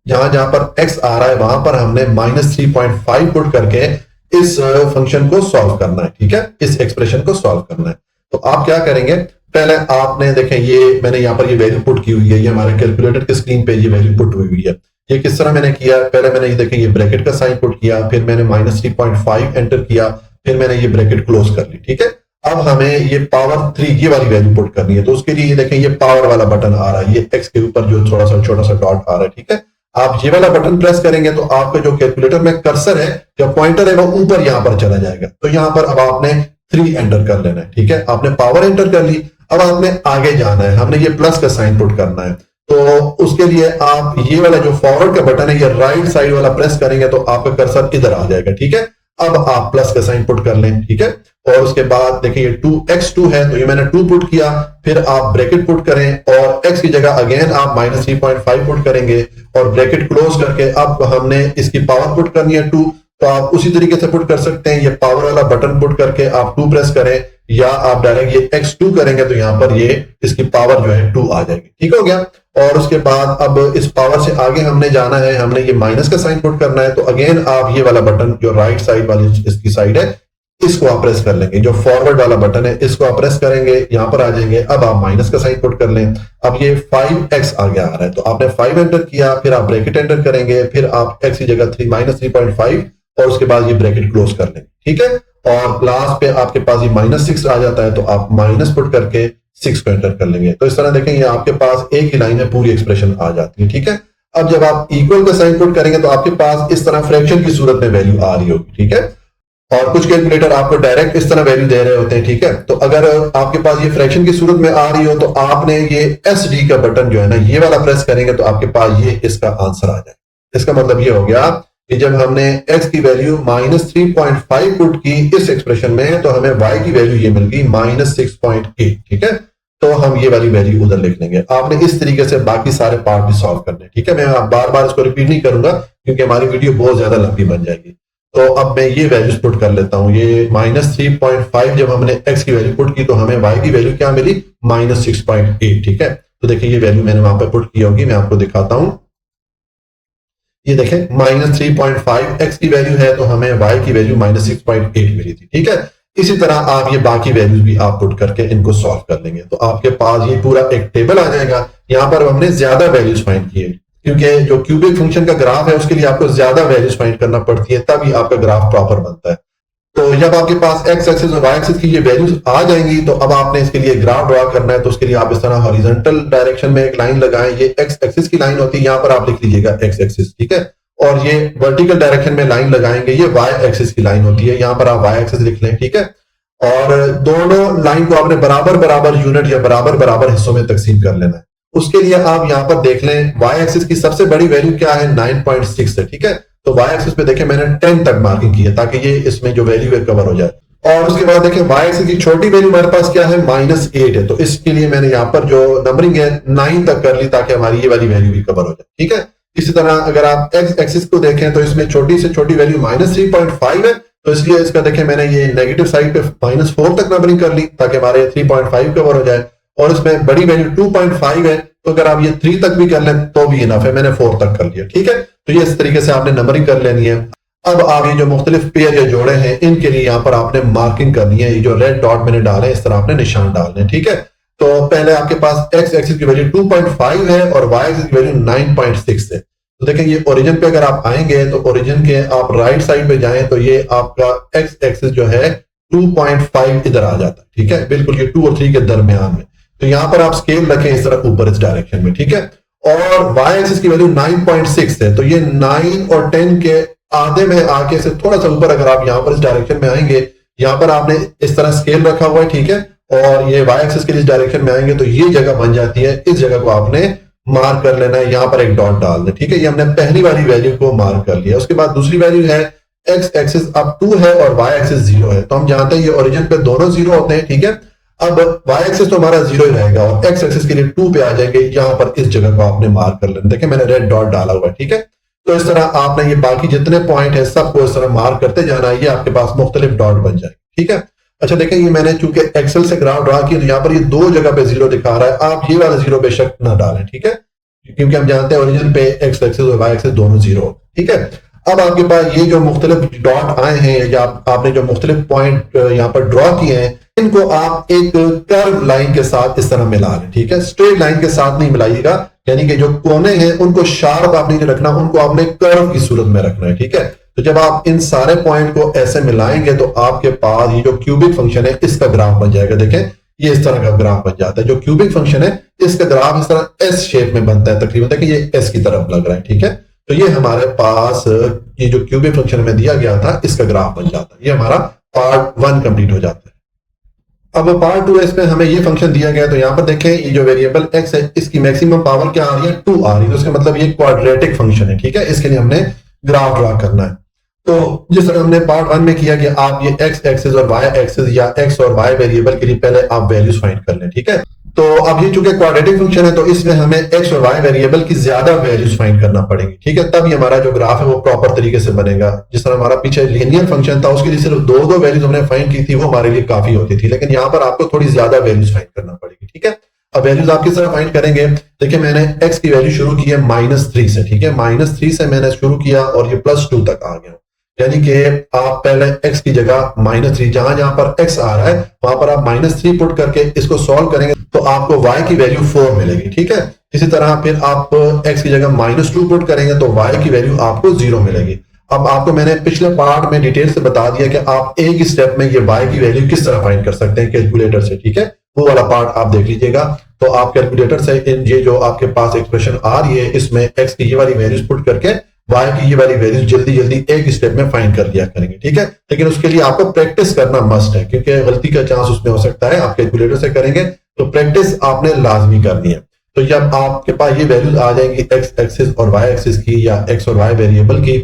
जहां जहां पर x आ रहा है वहां पर हमने -3.5 पुट करके इस फंक्शन को सॉल्व करना है। ठीक है, इस एक्सप्रेशन को सॉल्व करना है। तो आप क्या करेंगे, पहले आपने देखें ये मैंने यहाँ पर ये वैल्यू पुट की हुई है, ये हमारे कैलकुलेटर की स्क्रीन पे ये वैल्यू पुट हुई है। ये किस तरह मैंने किया, पहले मैंने ये देखें ये ब्रैकेट का साइन पुट किया, फिर मैंने -3.5 एंटर किया, फिर मैंने ये ब्रैकेट क्लोज कर ली। ठीक है, अब हमें ये पावर 3 ये वाली वैल्यू पुट करनी है, तो उसके लिए ये देखें ये पावर वाला बटन आ रहा है, ये x के ऊपर जो थोड़ा सा छोटा सा डॉट आ रहा है। ठीक है, आप ये वाला बटन प्रेस करेंगे तो आपका जो कैलकुलेटर में कर्सर है या पॉइंटर है वो ऊपर यहां पर चला जाएगा। तो यहां पर अब आपने 3 एंटर कर लेना है। ठीक है, आपने पावर एंटर कर ली, अब आपने आगे जाना है, हमने ये प्लस का साइन पुट करना है। तो उसके लिए आप ये वाला जो फॉरवर्ड का बटन है ये राइट साइड वाला प्रेस करेंगे तो आपका कर्सर इधर आ जाएगा। ठीक है, अब आप प्लस का साइन पुट कर लें। ठीक है, और उसके बाद देखिए ये 2x2 है तो ये मैंने 2 पुट किया, फिर आप ब्रैकेट पुट करें और x की जगह अगेन आप -3.5 पुट करेंगे और ब्रैकेट क्लोज करके अब हमने इसकी पावर पुट करनी है 2। तो आप उसी तरीके से पुट कर सकते हैं, ये पावर वाला बटन पुट करके आप 2 प्रेस करें या आप डायरेक्ट ये x2 करेंगे तो यहां पर ये इसकी पावर जो है 2 आ जाएगी। ठीक हो गया, और उसके बाद अब इस पावर से आगे हमने जाना है, हमने ये माइनस का साइन पुट करना है। तो अगेन आप ये वाला बटन जो राइट साइड वाली इसकी साइड है इसको आप प्रेस कर लेंगे, जो फॉरवर्ड वाला बटन है इसको आप प्रेस करेंगे, यहां पर आ जाएंगे। अब आप माइनस का साइन पुट कर लें, अब ये 5x आगे आ रहा है तो आपने 5 एंटर किया, फिर आप ब्रैकेट एंटर करेंगे, फिर आप x की जगह -3.5 और उसके बाद ये ब्रैकेट क्लोज कर लेंगे। ठीक है, और लास्ट पे आपके पास ये -6 आ जाता है तो आप माइनस पुट करके 6 को एंटर कर लेंगे। तो इस तरह देखें ये आपके पास एक ही लाइन में पूरी एक्सप्रेशन आ जाती है। ठीक है, अब जब आप इक्वल का साइन पुट करेंगे तो आपके पास इस तरह फ्रैक्शन की सूरत में वैल्यू आ रही होगी। ठीक है, और कुछ कैलकुलेटर आपको डायरेक्ट इस तरह वैल्यू दे रहे होते हैं। ठीक है, तो अगर आपके पास ये फ्रैक्शन की सूरत में आ रही हो तो आपने ये SD का बटन जो है ना ये वाला प्रेस करेंगे तो आपके पास ये इसका आंसर आ जाए। इसका मतलब ये हो गया कि जब हमने x की वैल्यू -3.5 पुट की इस एक्सप्रेशन में तो हमें y की वैल्यू ये मिल गई -6.8। ठीक है, तो हम ये वाली वैल्यू उधर लिख लेंगे। आपने इस तरीके से बाकी सारे पार्ट भी सॉल्व करने। ठीक है, मैं बार बार इसको रिपीट नहीं करूंगा क्योंकि हमारी वीडियो बहुत ज्यादा लंबी बन जाएगी। तो अब मैं ये वैल्यूज पुट कर लेता हूं, ये -3.5 जब हमने x की वैल्यू पुट की तो हमें y की वैल्यू क्या मिली -6.8। ठीक है, तो देखिए ये वैल्यू मैंने वहां पर पुट की होगी, मैं आपको दिखाता हूं। ये देखें -3.5 x की वैल्यू है तो हमें y की वैल्यू -6.8 मिली थी। ठीक है, इसी तरह आप ये बाकी वैल्यूज भी आप पुट करके इनको सॉल्व कर लेंगे तो आपके पास ये पूरा एक टेबल आ जाएगा। यहां पर हमने ज्यादा वैल्यूज फाइंड किए क्योंकि जो क्यूबिक फंक्शन का ग्राफ है उसके लिए आपको ज्यादा वैल्यूज फाइंड करना पड़ती है, तभी आपका ग्राफ प्रॉपर बनता है। तो जब आपके पास x एक्सिस और y एक्सिस की ये वैल्यूज आ जाएंगी तो अब आपने इसके लिए ग्राफ ड्रॉ करना है। तो उसके लिए आप इस तरह हॉरिजॉन्टल डायरेक्शन में एक लाइन लगाएं, ये x एक्सिस की लाइन होती है, यहां पर आप लिख लीजिएगा x एक्सिस। ठीक है, और ये वर्टिकल डायरेक्शन में लाइन लगाएंगे, ये y एक्सिस की लाइन होती है, यहां पर आप y एक्सिस लिख लें। ठीक है, और दोनों लाइन को आपने बराबर बराबर यूनिट या बराबर बराबर हिस्सों में तकसीम कर लेना है। उसके लिए आप यहां पर देख लें y एक्सिस की सबसे बड़ी वैल्यू क्या है 9.6 है। ठीक है, तो वाई एक्सिस पे देखें मैंने 10 तक मार्किंग की है ताकि ये इसमें जो वैल्यू है कवर हो जाए। और उसके बाद देखें वाई एक्सिस की छोटी वैल्यू हमारे पास क्या है, -8 है, तो इसके लिए मैंने यहाँ पर जो नंबरिंग है 9 तक कर ली ताकि हमारी ये वाली वैल्यू भी कवर हो जाए। ठीक है, इसी तरह अगर आप एक्स एक्सिस को देखें तो इसमें छोटी से छोटी वैल्यू -3.5 है, तो इसलिए इसका देखें मैंने ये नेगेटिव साइड पे -4 तक नंबरिंग कर ली ताकि हमारे 3.5 कवर हो जाए। और इसमें बड़ी वैल्यू 2.5 है, तो अगर आप ये 3 तक भी कर लें तो भी इनफ है, मैंने 4 तक कर लिया। ठीक है, तो ये इस तरीके से आपने नंबरिंग कर लेनी है। अब आप ये जो मुख्तलिफ पेयर या जोड़े हैं इनके लिए यहाँ पर आपने मार्किंग करनी है। ये जो रेड डॉट मैंने डाले इस तरह आपने निशान डालने हैं। ठीक है, तो पहले आपके पास एक्स एक्सिस की वैल्यू 2.5 है और वाई एक्सिस की वैल्यू 9.6 है। तो देखें ये ओरिजिन पे अगर आप आएंगे तो ओरिजिन के आप राइट साइड पे जाएं तो ये आपका एक्स एक्सिस जो है 2.5 इधर आ जाता है। ठीक है, बिल्कुल ये 2 और 3 के दरमियान में। तो यहां पर आप स्केल रखें इस तरह ऊपर इस डायरेक्शन में। ठीक है, और वाई एक्सिस की वैल्यू 9.6 है, तो ये 9 और 10 के आधे में आके से थोड़ा सा ऊपर अगर आप यहां पर इस डायरेक्शन में आएंगे, यहां पर आपने इस तरह स्केल रखा हुआ है। ठीक है, और ये वाई एक्सिस के इस डायरेक्शन में आएंगे तो ये जगह बन जाती है, इस जगह को आपने मार्क कर लेना है, यहां पर एक डॉट डाल दें। ठीक है, ये हमने पहली वाली वैल्यू को मार्क कर लिया। उसके बाद दूसरी वैल्यू है एक्स एक्सिस अब 2 है और वाई एक्सिस 0 है, तो हम जानते हैं ये ओरिजिन पे दोनों 0 होते हैं। ठीक है, अब वाई एक्सिस तो हमारा 0 ही रहेगा और एक्स एक्सिस के लिए 2 पे आ जाएंगे, यहां पर इस जगह को आपने मार्क कर लेना। देखिए मैंने रेड डॉट डाला हुआ है। ठीक है, तो इस तरह आपने ये बाकी जितने पॉइंट है सबको इस तरह मार्क करते जाना है, ये आपके पास मुख्तलिफ डॉट बन जाएंगे। ठीक है, अच्छा देखें ये मैंने चूंकि एक्सेल से ग्राफ ड्रा किया तो यहाँ पर ये 2 जगह पे 0 दिखा रहा है, आप ये वाला 0 बेशक ना डालें। ठीक है, क्योंकि हम जानते हैं ओरिजिन पे एक्स एक्सिस और वाई एक्सिस दोनों 0। ठीक है, अब आपके पास ये जो मुख्तलिफ डॉट आए हैं या आपने जो मुख्तलिफ पॉइंट यहाँ पर ड्रॉ किए हैं, इनको आप एक कर्व लाइन के साथ इस तरह मिला लें। ठीक है, स्ट्रेट लाइन के साथ नहीं मिलाइएगा, यानी कि जो कोने हैं उनको शार्प आपने नहीं रखना, उनको आपने कर्व की सूरत में रखना है। ठीक है, तो जब आप इन सारे पॉइंट को ऐसे मिलाएंगे तो आपके पास ये जो क्यूबिक फंक्शन है इसका ग्राफ बन जाएगा। देखें ये इस तरह का ग्राफ बन जाता है। जो क्यूबिक फंक्शन है इसका ग्राफ इस तरह एस शेप में बनता है तकरीबन, देखिए ये एस की तरफ लग रहा है। ठीक है, तो ये हमारे पास ये जो क्यूबिक फंक्शन में दिया गया था इसका ग्राफ बन जाता है। ये हमारा पार्ट 1 कंप्लीट हो जाता है। अब पार्ट 2 इसमें हमें ये फंक्शन दिया गया, तो यहाँ पर देखें ये जो वेरिएबल x है इसकी मैक्सिमम पावर क्या आ रही है, 2 आ रही है, तो इसका मतलब ये क्वाड्रेटिक फंक्शन है। ठीक है, इसके लिए हमने ग्राफ ड्रा करना है। तो जिस तरह हमने पार्ट 1 में किया कि आप ये x एक्सिस और y एक्सिस या x और y वेरिएबल के लिए पहले आप वैल्यूज फाइंड कर लें। ठीक है, तो अब ये चूंकि क्वाड्रेटिक फंक्शन है तो इसमें हमें x और y वेरिएबल की ज्यादा वैल्यूज फाइंड करना पड़ेगी। ठीक है, तब ये हमारा जो ग्राफ है वो प्रॉपर तरीके से बनेगा। जिस तरह हमारा पीछे लीनियर फंक्शन था उसके लिए सिर्फ 2 वैल्यूज हमने फाइंड की थी, वो हमारे लिए काफी होती थी, लेकिन यहाँ पर आपको थोड़ी ज्यादा वैल्यूज फाइंड करना पड़ेगी। ठीक है, अब वैल्यूज आप किस तरह फाइंड करेंगे, देखिए मैंने x की वैल्यू शुरू की है -3 से। ठीक है, -3 से मैंने शुरू किया और ये +2 तक आ गया, यानी कि आप पहले x की जगह -3 जहां जहां पर x आ रहा है वहां पर आप -3 पुट करके इसको सॉल्व करेंगे तो आपको y की वैल्यू 4 मिलेगी। ठीक है, इसी तरह फिर आप x की जगह -2 पुट करेंगे तो y की वैल्यू आपको 0 मिलेगी। अब आपको मैंने पिछले पार्ट में डिटेल से बता दिया कि आप एक ही स्टेप में ये y की वैल्यू किस तरह फाइंड कर सकते हैं कैलकुलेटर से। ठीक है, वो वाला पार्ट आप देख लीजिएगा। तो आप कैलकुलेटर से ये जो आपके पास एक्सप्रेशन आ रही है इसमें x की ये वाली वैल्यूज पुट करके y की ये वाली वैल्यूज जल्दी जल्दी एक स्टेप में फाइंड कर लिया करेंगे। ठीक है, लेकिन उसके लिए आपको प्रैक्टिस करना मस्ट है क्योंकि गलती का चांस उसमें हो सकता है। आप कैलकुलेटर से करेंगे तो प्रैक्टिस आपने लाजमी करनी है। तो जब आपके पास ये वैल्यूज आ जाएंगी x एक्सिस और y एक्सिस की या x और y वेरिएबल की,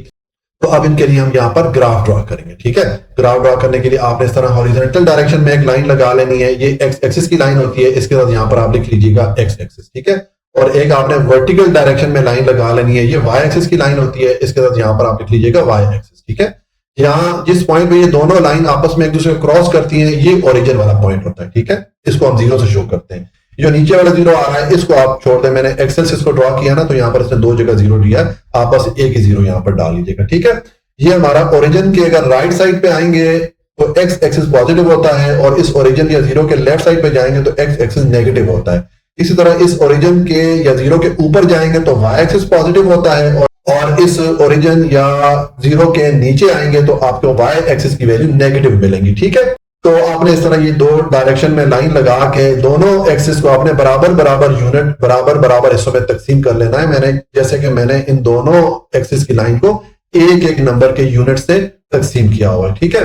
तो अब इनके लिए हम यहाँ पर ग्राफ ड्रॉ करेंगे। ठीक है, ग्राफ ड्रॉ करने के लिए आपने इस तरह हॉरिजॉन्टल डायरेक्शन में एक लाइन लगा लेनी है। ये x एक्सिस की लाइन होती है, इसके साथ यहाँ पर आप लिख लीजिएगा x एक्सिस। ठीक है, और एक आपने वर्टिकल डायरेक्शन में लाइन लगा लेनी है, ये y एक्सिस की लाइन होती है, इसके साथ यहाँ पर आप लिख लीजिएगा y एक्सिस। ठीक है, यहाँ जिस पॉइंट पे ये दोनों लाइन आपस में एक दूसरे को क्रॉस करती हैं ये ओरिजिन वाला पॉइंट होता है। ठीक है, इसको हम 0 से शो करते हैं। जो नीचे वाला 0 आ रहा है इसको आप छोड़ दें, मैंने एक्सेल से इसको ड्रॉ किया ना तो यहाँ पर इसने 2 जगह 0 दिया, आप बस एक ही 0 यहाँ पर डाल लीजिएगा। ठीक है, ये हमारा ओरिजिन के अगर राइट साइड पे आएंगे तो x एक्सिस पॉजिटिव होता है और इस ओरिजिन या 0 के लेफ्ट साइड पे जाएंगे तो x एक्सिस नेगेटिव होता है। इसी तरह इस ओरिजिन के या 0 के ऊपर जाएंगे तो y एक्सिस पॉजिटिव होता है और इस ओरिजिन या 0 के नीचे आएंगे तो आपको y एक्सिस की वैल्यू नेगेटिव मिलेंगी। ठीक है, तो आपने इस तरह ये 2 डायरेक्शन में लाइन लगा के दोनों एक्सिस को आपने बराबर बराबर यूनिट बराबर बराबर हिस्सों में तकसीम कर लेना है। मैंने जैसे कि मैंने इन दोनों एक्सिस की लाइन को एक एक नंबर के यूनिट से तकसीम किया हुआ है। ठीक है,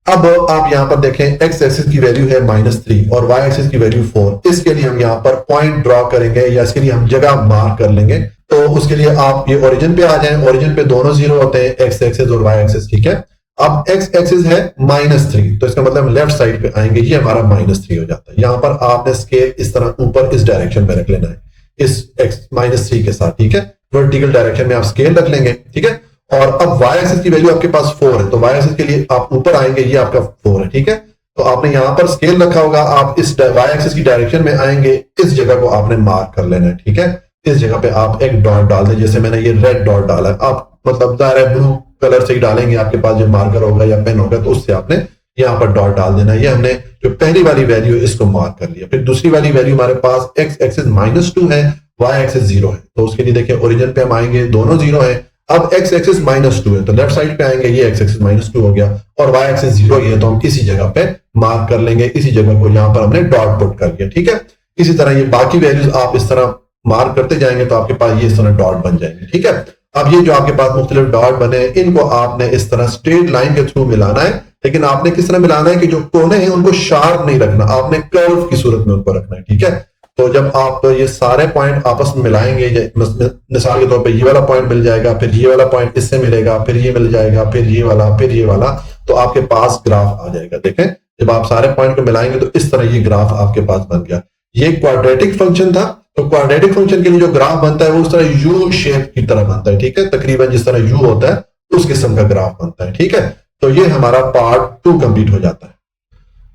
अब आप यहां पर देखें एक्स एक्सिस की वैल्यू है -3 और वाई एक्सिस की वैल्यू 4। इसके लिए हम यहां पर पॉइंट ड्रॉ करेंगे या इसके लिए हम जगह मार्क कर लेंगे। तो उसके लिए आप ये ओरिजिन पे आ जाएं। ओरिजिन पे दोनों जीरो होते हैं, एक्स एक्सिस और वाई एक्सिस, ठीक है। अब एक्स एक्सिस है -3, तो इसका मतलब लेफ्ट साइड पे आएंगे, ये हमारा -3 हो जाता है। यहां पर आपने स्केल इस तरह ऊपर इस डायरेक्शन में रख लेना है, इस एक्स -3 के साथ, ठीक है। वर्टिकल डायरेक्शन में आप स्केल रख लेंगे, ठीक है। और अब वाई एक्सिस की वैल्यू आपके पास 4 है, तो वाई एक्सिस के लिए आप ऊपर आएंगे, ये आपका 4 है, ठीक है। तो आपने यहां पर स्केल रखा होगा, आप इस वाई एक्सिस की डायरेक्शन में आएंगे, इस जगह को आपने मार्क कर लेना है, ठीक है। इस जगह पे आप एक डॉट डाल दें, जैसे मैंने ये रेड डॉट डाला है। आप मतलब ब्लू कलर से ही डालेंगे, आपके पास जो मार्कर होगा या पेन होगा तो उससे आपने यहाँ पर डॉट डाल देना। ये हमने जो पहली वाली वैल्यू है इसको मार्क कर लिया। फिर दूसरी वाली वैल्यू हमारे पास एक्स एक्सिस -2 है, वाई एक्सिस 0 है, तो उसके लिए देखिए ओरिजिन पे हम आएंगे, दोनों 0 है। अब एक्स एक्सिस -2 है, तो लेफ्ट साइड पे आएंगे, ये एक्स एक्सिस -2 हो गया और वाई एक्सिस 0 ही है, तो हम इसी जगह पे मार्क कर लेंगे। इसी जगह को यहाँ पर हमने डॉट पुट कर दिया, ठीक है। इसी तरह ये बाकी वैल्यूज आप इस तरह मार्क करते जाएंगे तो आपके पास ये इस तरह डॉट बन जाएंगे, ठीक है। अब ये जो आपके पास मुख्तलिफ डॉट बने, इनको आपने इस तरह स्ट्रेट लाइन के थ्रू मिलाना है, लेकिन आपने किस तरह मिलाना है कि जो कोने हैं उनको शार्प नहीं रखना, आपने कर्व की सूरत में उनको रखना है, ठीक है। तो जब आप ये सारे पॉइंट आपस में मिलाएंगे, मिसाल के तौर पे ये वाला पॉइंट मिल जाएगा, फिर ये वाला पॉइंट इससे मिलेगा, फिर ये मिल जाएगा, फिर ये वाला, फिर ये वाला, तो आपके पास ग्राफ आ जाएगा। देखें, जब आप सारे पॉइंट को मिलाएंगे तो इस तरह ये ग्राफ आपके पास बन गया। ये क्वाड्रेटिक फंक्शन था, तो क्वाड्रेटिक फंक्शन के लिए जो ग्राफ बनता है वो उस तरह यू शेप की तरह बनता है, ठीक है। तकरीबन जिस तरह यू होता है उस किस्म का ग्राफ बनता है, ठीक है। तो ये हमारा पार्ट 2 कंप्लीट हो जाता है।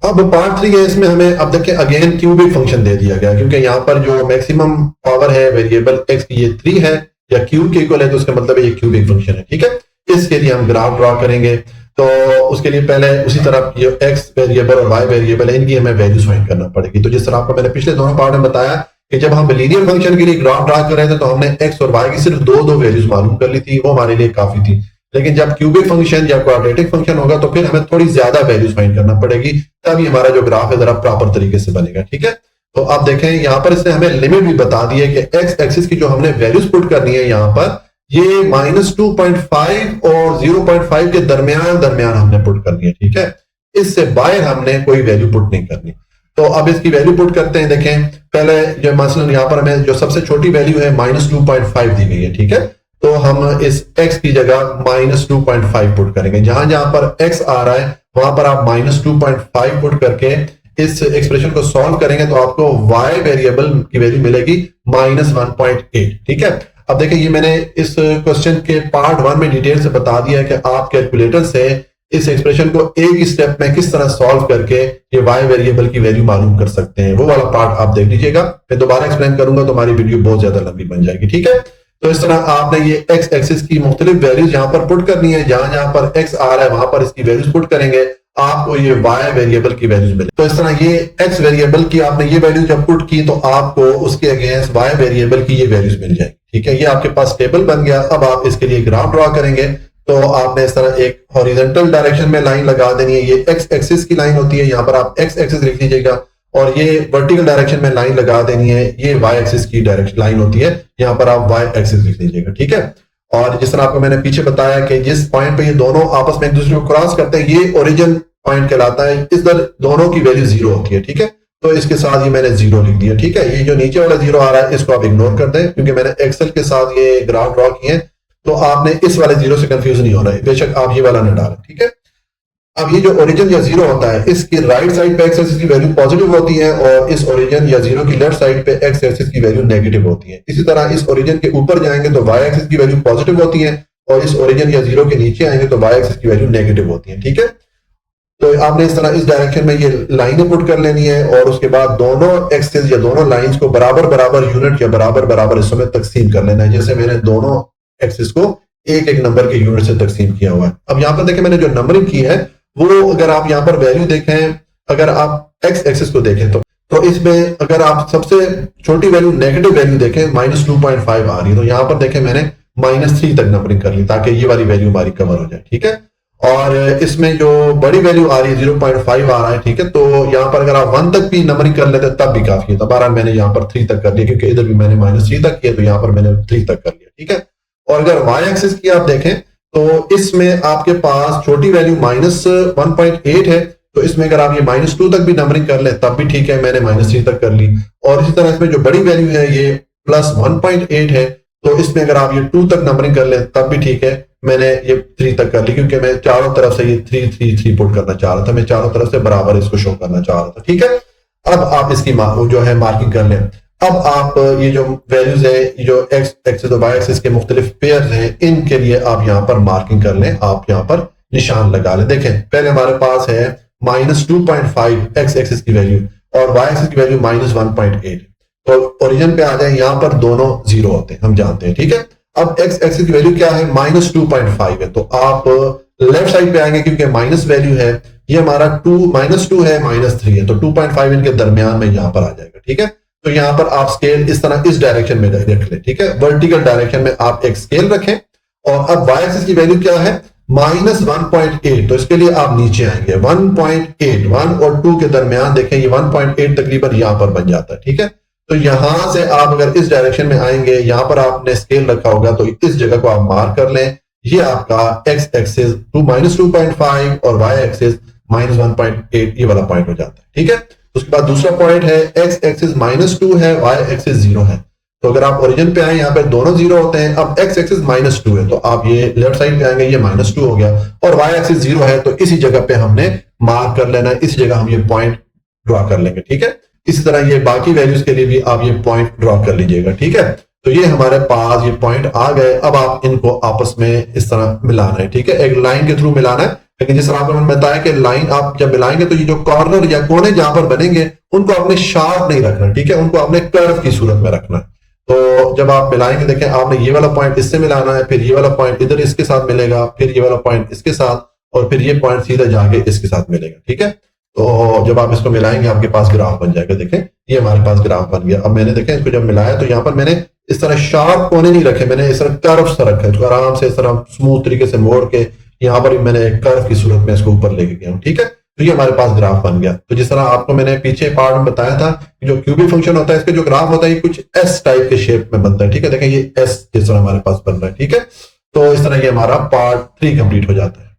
अब पार्ट 3 है, इसमें हमें अब देखिए अगेन क्यूबिक फंक्शन दे दिया गया, क्योंकि यहाँ पर जो मैक्सिमम पावर है वेरिएबल एक्स की ये 3 है या क्यूब के इक्वल है, तो उसका मतलब है ये क्यूबिक फंक्शन है, ठीक है। इसके लिए हम ग्राफ ड्रॉ करेंगे, तो उसके लिए पहले उसी तरह ये एक्स वेरिएबल और वाई वेरिएबल है, इनकी हमें वैल्यूज फाइंड करना पड़ेगी। तो जिस तरह आपको मैंने पिछले दोनों पार्ट में बताया कि जब हम लीनियर फंक्शन के लिए ग्राफ ड्रॉ कर रहे थे तो हमने एक्स और वाई की सिर्फ दो वैल्यूज मालूम कर ली थी, वो हमारे लिए काफी थी। लेकिन जब क्यूबिक फंक्शन या क्वाड्रेटिक फंक्शन होगा तो फिर हमें थोड़ी ज्यादा वैल्यूज फाइंड करना पड़ेगी, तभी हमारा जो ग्राफ है जरा प्रॉपर तरीके से बनेगा, ठीक है। तो आप देखें यहाँ पर इसने हमें लिमिट भी बता दी है कि एक्स एक्सिस की जो हमने वैल्यूज पुट करनी है यहाँ पर, ये -2.5 और 0.5 के दरमियान हमने पुट करनी है, ठीक है। इससे बाहर हमने कोई वैल्यू पुट नहीं करनी। तो अब इसकी वैल्यू पुट करते हैं। देखें, पहले जो मसलन यहाँ पर हमें जो सबसे छोटी वैल्यू है -2.5 दी गई है, ठीक है। तो हम इस x की जगह -2.5 पुट करेंगे। जहां जहां पर x आ रहा है वहां पर आप -2.5 पुट करके इस एक्सप्रेशन को सॉल्व करेंगे तो आपको y वेरिएबल की वैल्यू मिलेगी -1.8, ठीक है। अब देखिए, ये मैंने इस क्वेश्चन के पार्ट 1 में डिटेल से बता दिया है कि आप कैलकुलेटर से इस एक्सप्रेशन को एक ही स्टेप में किस तरह सॉल्व करके ये y वेरिएबल की वैल्यू मालूम कर सकते हैं। वो वाला पार्ट आप देख लीजिएगा, मैं दोबारा एक्सप्लेन करूंगा तो हमारी वीडियो बहुत ज्यादा लंबी बन जाएगी, ठीक है। तो इस तरह आपने ये एक्स एक्सिस की मुख्तलिफ वैल्यूज यहाँ पर पुट करनी है, जहां जहां पर एक्स आ रहा है वहां पर इसकी वैल्यूज पुट करेंगे, आपको ये वाई वेरिएबल की वैल्यूज मिले। तो इस तरह ये एक्स वेरिएबल की आपने ये वैल्यूज जब पुट की तो आपको उसके अगेंस्ट वाई वेरिएबल की ये वैल्यूज मिल जाएगी, ठीक है। ये आपके पास टेबल बन गया। अब आप इसके लिए ग्राफ ड्रॉ करेंगे, तो आपने इस तरह एक हॉरिजॉन्टल डायरेक्शन में लाइन लगा देनी है। ये एक्स एक्सिस की लाइन होती है, यहाँ पर आप एक्स एक्सिस लिख लीजिएगा, और ये वर्टिकल डायरेक्शन में लाइन लगा देनी है, ये वाई एक्सिस की डायरेक्शन लाइन होती है, यहाँ पर आप वाई एक्सिस लिख लीजिएगा, ठीक है। और जिस तरह आपको मैंने पीछे बताया कि जिस पॉइंट पे ये दोनों आपस में एक दूसरे को क्रॉस करते हैं, ये ओरिजिन पॉइंट कहलाता है। इस दोनों की वैल्यू 0 होती है, ठीक है। तो इसके साथ ये मैंने 0 लिख दिया, ठीक है। ये जो नीचे वाला 0 आ रहा है इसको आप इग्नोर कर दें, क्योंकि मैंने एक्सेल के साथ ये ग्राफ ड्रॉ किए हैं, तो आपने इस वाले 0 से कंफ्यूज नहीं होना है, बेशक आप ये वाला न डालें, ठीक है। अब ये जो ओरिजिन या 0 होता है, इसकी राइट साइड पे एक्स एक्सिस की वैल्यू पॉजिटिव होती है और इस ओरिजिन या 0 की लेफ्ट साइड पे एक्स एक्सिस की वैल्यू नेगेटिव होती है। इसी तरह इस ओरिजिन के ऊपर जाएंगे तो वाई एक्सिस की वैल्यू पॉजिटिव होती है और इस ओरिजिन या 0 के नीचे आएंगे तो वाई एक्सिस की वैल्यू नेगेटिव होती है, ठीक है। तो आपने इस तरह इस डायरेक्शन में ये लाइनें पुट कर लेनी है और उसके बाद दोनों एक्सिस या दोनों लाइंस को बराबर बराबर यूनिट या बराबर बराबर हिस्सों में तकसीम कर लेना है, जैसे मैंने दोनों एक्सिस को एक एक नंबर के यूनिट से तकसीम किया हुआ है। अब यहाँ पर देखें, मैंने जो नंबरिंग की है वो अगर आप यहाँ पर वैल्यू देखें, अगर आप एक्स एक्सिस को देखें तो इसमें अगर आप सबसे छोटी वैल्यू नेगेटिव वैल्यू देखें -2.5 आ रही है, तो यहाँ पर देखें मैंने -3 तक नंबरिंग कर ली ताकि ये वाली वैल्यू हमारी कवर हो जाए, ठीक है। और इसमें जो बड़ी वैल्यू आ रही है 0.5 आ रहा है, ठीक है। तो यहाँ पर अगर आप 1 तक भी नंबरिंग कर लेते तब भी काफी है। तो बहरहाल मैंने यहाँ पर 3 तक कर लिया, क्योंकि इधर भी मैंने -3 तक किया, तो यहाँ पर मैंने 3 तक कर लिया, ठीक है। और अगर वाई एक्सिस की आप देखें तो इसमें आपके पास छोटी वैल्यू -1.8 है, तो इसमें अगर आप ये -2 तक भी नंबरिंग कर लें तब भी ठीक है, मैंने -3 तक कर ली। और इसी तरह इसमें जो बड़ी वैल्यू है ये +1.8 है, तो इसमें अगर आप ये 2 तक नंबरिंग कर लें तब भी ठीक है, मैंने ये 3 तक कर ली, क्योंकि मैं चारों तरफ से ये 3 3 3 पुट करना चाह रहा था, मैं चारों तरफ से बराबर इसको शो करना चाह रहा था। ठीक है, अब आप इसकी जो है मार्किंग कर लें। अब आप ये जो वैल्यूज है, जो एक्स एक्सिस और वाई एक्सिस के मुख्तलिफ पेयर्स हैं, इनके लिए आप यहाँ पर मार्किंग कर लें, आप यहाँ पर निशान लगा लें। देखें, पहले हमारे पास है -2.5 एक्स एक्सिस की वैल्यू और वाई एक्सिस की वैल्यू -1.8। तो ओरिजिन पे आ जाए, यहां पर दोनों जीरो होते हैं, हम जानते हैं। ठीक है, अब एक्स एक्सिस की वैल्यू क्या है, -2.5 है, तो आप लेफ्ट साइड पे आएंगे, क्योंकि माइनस वैल्यू है, ये हमारा -2 है, -3 है, तो 2.5 इनके दरमियान में यहां पर आ जाएगा। ठीक है, तो यहां पर आप स्केल इस तरह इस डायरेक्शन में रख लें। ठीक है, वर्टिकल डायरेक्शन में आप एक स्केल रखें। और अब वाई एक्सिस की वैल्यू क्या है, -1.8, तो इसके लिए आप नीचे आएंगे 1.8, 1 और 2 के दरमियान देखें, ये 1.8 तकरीबन यहां पर बन जाता है। ठीक है, तो यहां से आप अगर इस डायरेक्शन में आएंगे, यहां पर आपने स्केल रखा होगा, तो इस जगह को आप मार्क कर लें। ये आपका एक्स एक्सिस -2.5 और वाई एक्सिस -1.8 ये वाला पॉइंट हो जाता है। ठीक है, उसके बाद दूसरा पॉइंट है एक्स एक्सिस -2 है, वाई एक्सिस 0 है, तो अगर आप ओरिजिन पे आए, यहाँ पे दोनों 0 होते हैं। अब एक्स एक्सिस -2 है, तो आप ये लेफ्ट साइड पे आएंगे, ये -2 हो गया, और वाई एक्सिस 0 है, तो इसी जगह पे हमने मार्क कर लेना है, इसी जगह हम ये पॉइंट ड्रॉ कर लेंगे। ठीक है, इसी तरह ये बाकी वैल्यूज के लिए भी आप ये पॉइंट ड्रॉ कर लीजिएगा। ठीक है, तो ये हमारे पास ये पॉइंट आ गए। अब आप इनको आपस में इस तरह मिलाना है। ठीक है, एक लाइन के थ्रू मिलाना है, लेकिन जिस तरह आपको मैंने बताया कि लाइन आप जब मिलाएंगे तो ये जो कॉर्नर या कोने जहां पर बनेंगे उनको आपने शार्प नहीं रखना। ठीक है, उनको आपने कर्व की सूरत में रखना है। तो जब आप मिलाएंगे, देखें, आपने ये वाला पॉइंट इससे मिलाना है, फिर ये वाला पॉइंट इधर इसके साथ मिलेगा, फिर ये वाला पॉइंट इसके साथ, और फिर ये पॉइंट सीधा जाके इसके साथ मिलेगा। ठीक है, तो जब आप इसको मिलाएंगे आपके पास ग्राफ बन जाएगा। देखें, ये हमारे पास ग्राफ बन गया। अब मैंने देखें इसको जब मिलाया तो यहाँ पर मैंने इस तरह शार्प कोने नहीं रखे, मैंने इस तरह कर्व सा रखा है, इसको आराम से इस तरह स्मूथ तरीके से मोड़ के यहाँ पर मैंने एक कर्व की सूरत में इसको ऊपर लेके गया हूँ। ठीक है, तो ये हमारे पास ग्राफ बन गया। तो जिस तरह आपको मैंने पीछे पार्ट में बताया था, जो क्यूबिक फंक्शन होता है, इसके जो ग्राफ होता है ये कुछ एस टाइप के शेप में बनता है। ठीक है, देखें ये एस जिस तरह हमारे पास बन रहा है। ठीक है, तो इस तरह ये हमारा पार्ट 3 कंप्लीट हो जाता है।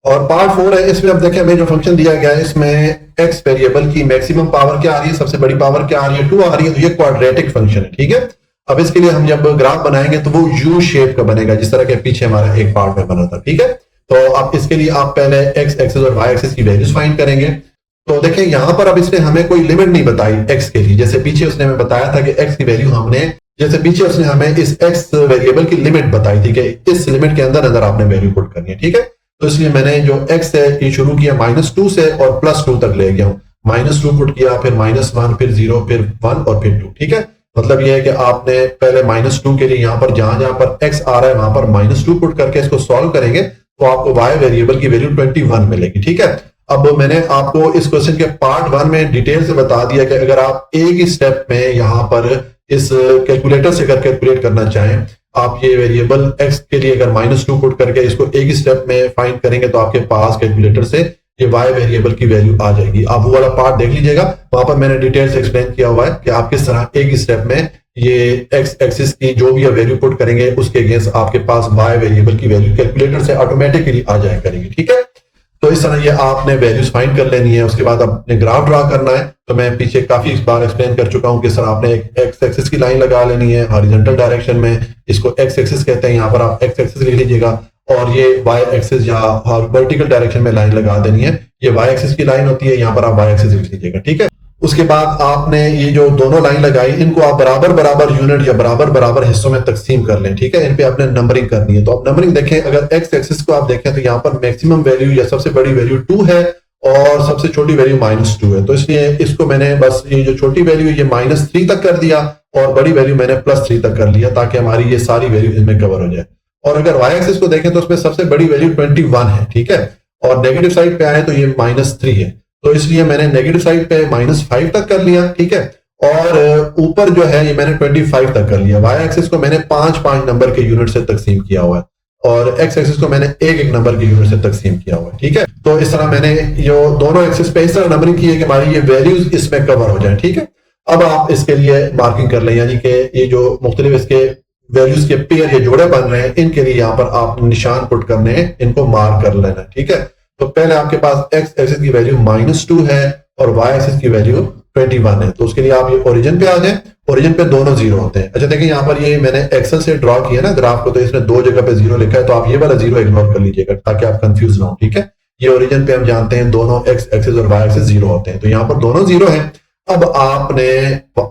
और पार्ट 4 है, इसमें अब देखें हमें जो फंक्शन दिया गया है, इसमें एक्स वेरिएबल की मैक्सिमम पावर क्या आ रही है, सबसे बड़ी पावर क्या आ रही है, 2 आ रही है, तो ये क्वाड्रेटिक फंक्शन है। ठीक है, अब इसके लिए हम जब ग्राफ बनाएंगे तो वो यू शेप का बनेगा, जिस तरह के पीछे हमारा एक पार्ट में बना था। ठीक है, तो अब इसके लिए आप पहले एक्स एक्सिस और वाई एक्सिस की वैल्यूज फाइंड करेंगे। तो देखें यहाँ पर अब इसने हमें कोई लिमिट नहीं बताई एक्स के लिए, जैसे पीछे उसने हमें बताया था कि एक्स की वैल्यू पीछे उसने हमें इस एक्स वेरिएबल की लिमिट बताई थी कि इस लिमिट के अंदर अंदर आपने वैल्यू पुट करनी है। ठीक है, तो इसलिए मैंने जो एक्स है ये शुरू किया -2 से और +2 तक ले गया हूँ। -2 पुट किया, फिर -1, फिर 0, फिर 1 और फिर 2। ठीक है, मतलब यह है कि आपने पहले -2 के लिए यहाँ पर जहां पर एक्स आ रहा है वहां पर -2 पुट करके इसको सॉल्व करेंगे, तो आपको वाई वेरिएबल की वैल्यू 21 मिलेगी। ठीक है, अब मैंने आपको इस क्वेश्चन के पार्ट 1 में डिटेल से बता दिया कि अगर आप एक ही स्टेप में यहाँ पर इस कैलकुलेटर से अगर कैलकुलेट करना चाहें, आप ये वेरिएबल x के लिए अगर -2 पुट करके इसको एक ही स्टेप में फाइंड करेंगे तो आपके पास कैलकुलेटर से ये y वेरिएबल की वैल्यू आ जाएगी। आप वो वाला पार्ट देख लीजिएगा, वहां पर मैंने डिटेल से एक्सप्लेन किया हुआ है कि आप किस तरह एक ही स्टेप में ये x एक्सिस की जो भी वैल्यू पुट करेंगे उसके अगेंस्ट आपके पास y वेरिएबल की वैल्यू कैलकुलेटर से ऑटोमेटिकली आ जाया करेगी। ठीक है, तो इस तरह ये आपने वैल्यूज फाइंड कर लेनी है। उसके बाद आपने ग्राफ ड्रा करना है, तो मैं पीछे काफी बार एक्सप्लेन कर चुका हूं कि सर आपने एक एक्स एक्सिस की लाइन लगा लेनी है हॉरिजॉन्टल डायरेक्शन में, इसको एक्स एक्सिस कहते हैं, यहाँ पर आप एक्स एक्सिस लिख लीजिएगा, और ये वाई एक्सिस या वर्टिकल डायरेक्शन में लाइन लगा देनी है, ये वाई एक्सिस की लाइन होती है, यहाँ पर आप वाई एक्सिस लिख लीजिएगा। ठीक है, उसके बाद आपने ये जो दोनों लाइन लगाई इनको आप बराबर बराबर यूनिट या बराबर बराबर हिस्सों में तकसीम कर लें। ठीक है, इन पे आपने नंबरिंग करनी है। तो आप नंबरिंग देखें, अगर एक्स एक्सिस को आप देखें तो यहाँ पर मैक्सिमम वैल्यू या सबसे बड़ी वैल्यू 2 है और सबसे छोटी वैल्यू -2 है, तो इसलिए इसको मैंने बस ये जो छोटी वैल्यू ये -3 तक कर दिया और बड़ी वैल्यू मैंने +3 तक कर लिया, ताकि हमारी ये सारी वैल्यू इनमें कवर हो जाए। और अगर वाई एक्सिस को देखें तो उसमें सबसे बड़ी वैल्यू 21 है। ठीक है, और नेगेटिव साइड पे आए तो ये -3 है, तो इसलिए मैंने नेगेटिव साइड पे -5 तक कर लिया। ठीक है, और ऊपर जो है ये मैंने 25 तक कर लिया। वाई एक्सिस को मैंने 5-5 नंबर के यूनिट से तकसीम किया हुआ है और एक्स एक्सिस को मैंने एक नंबर के यूनिट से तकसीम किया हुआ है। ठीक है, तो इस तरह मैंने जो दोनों एक्सिस पे इस तरह नंबरिंग की है कि हमारी ये वैल्यूज इसमें कवर हो जाए। ठीक है, अब आप इसके लिए मार्किंग कर लें, यानी कि ये जो मुख्तलिफ इसके वैल्यूज के पेयर या जोड़े बन रहे हैं, इनके लिए यहाँ पर आप निशान पुट करने हैं, इनको मार्क कर लेना है। ठीक है, तो पहले आपके पास एक्स एक्सिस की वैल्यू -2 है और वाई एक्सिस की वैल्यू 21 है, तो उसके लिए आप ये ओरिजिन पे आ जाए। ओरिजिन पे दोनों जीरो होते हैं। अच्छा देखिए यहाँ पर ये मैंने एक्सेल से ड्रॉ किया ना ग्राफ को, तो इसमें दो जगह पे जीरो लिखा है, तो आप ये वाला जीरो इग्नोर कर लीजिएगा ताकि आप कंफ्यूज ना हो। ठीक है, ये ओरिजिन पे हम जानते हैं दोनों एक्स एक्सिस और वाई एक्सिस जीरो होते हैं, तो यहाँ पर दोनों जीरो है। अब आपने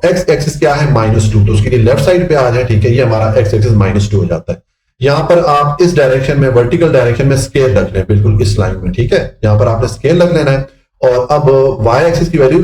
एक्स एक्सिस क्या है -2, तो उसके लिए लेफ्ट साइड पे आ जाए। ठीक है, ये हमारा एक्स एक्सिस -2 हो जाता है। यहाँ पर आप इस डायरेक्शन में, वर्टिकल डायरेक्शन में स्केल रख लें, बिल्कुल इस लाइन में। ठीक है, यहाँ पर आपने स्केल रख लेना है। और अब वाई एक्सिस की वैल्यू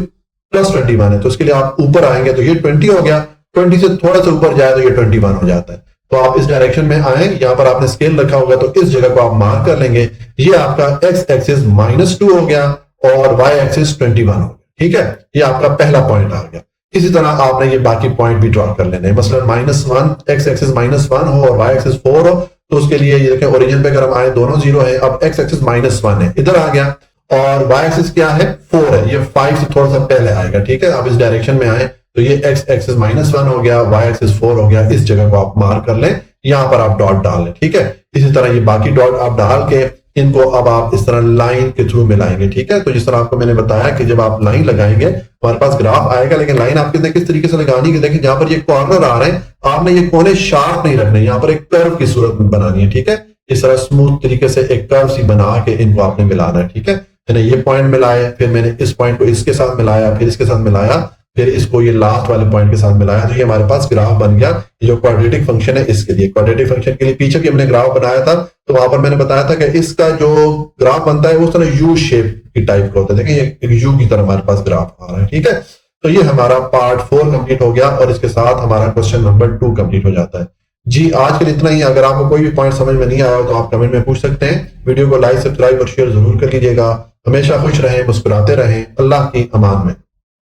+21 है, तो उसके लिए आप ऊपर आएंगे तो ये 20 हो गया, 20 से थोड़ा सा ऊपर जाए तो ये 21 हो जाता है। तो आप इस डायरेक्शन में आए, यहाँ पर आपने स्केल रखा होगा तो इस जगह को आप मार्क कर लेंगे। ये आपका एक्स एक्सिस -2 हो गया और वाई एक्सिस 21 हो गया। ठीक है, ये आपका पहला पॉइंट आ गया। इसी तरह आपने ये बाकी पॉइंट भी ड्रॉ कर लेने हैं। मसलन -1 एक्स एक्सिस -1 हो और वाई एक्सिस 4 हो, तो उसके लिए ये देखें ओरिजिन पे अगर हम आए दोनों जीरो है। अब एक्स एक्सिस -1 है, इधर आ गया, और वाई एक्सिस क्या है 4 है, ये 5 से थोड़ा सा पहले आएगा। ठीक है, आप इस डायरेक्शन में आए तो ये एक्स एक्सिस -1 हो गया, वाई एक्सिस 4 हो गया। इस जगह को आप मार्क कर लें, यहां पर आप डॉट डाल लें। ठीक है, इसी तरह ये बाकी डॉट आप डाल के इनको अब आप इस तरह लाइन के थ्रू मिलाएंगे। ठीक है, तो जिस तरह आपको मैंने बताया कि जब आप लाइन लगाएंगे हमारे पास ग्राफ आएगा, लेकिन लाइन आपके किस तरीके से लगानी है, देखिए जहां पर ये कॉर्नर आ रहे हैं आपने ये कोने शार्प नहीं रखने, यहाँ पर एक कर्व की सूरत में बनानी है। ठीक है, इस तरह स्मूथ तरीके से एक कर्व सी बना के इनको आपने मिलाना है। ठीक है, मैंने ये पॉइंट मिलाया, फिर मैंने इस पॉइंट को इसके साथ मिलाया, फिर इसके साथ मिलाया, फिर इसको ये लास्ट वाले पॉइंट के साथ मिलाया, तो ये हमारे पास ग्राफ बन गया। ये जो क्वाड्रेटिक फंक्शन है इसके लिए, क्वाड्रेटिक फंक्शन के लिए पीछे भी हमने ग्राफ बनाया था, तो वहां पर मैंने बताया था कि इसका जो ग्राफ बनता है वो उस तरह यू शेप की टाइप का होता है। देखिए ये यू की तरह हमारे पास ग्राफ आ रहा है। ठीक है, तो ये हमारा पार्ट 4 कंप्लीट हो गया और इसके साथ हमारा क्वेश्चन नंबर 2 कंप्लीट हो जाता है। जी आज के लिए इतना ही। अगर आपको कोई भी पॉइंट समझ में नहीं आया तो आप कमेंट में पूछ सकते हैं। वीडियो को लाइक, सब्सक्राइब और शेयर जरूर कर लीजिएगा। हमेशा खुश रहें, मुस्कुराते रहें। अल्लाह की अमान में।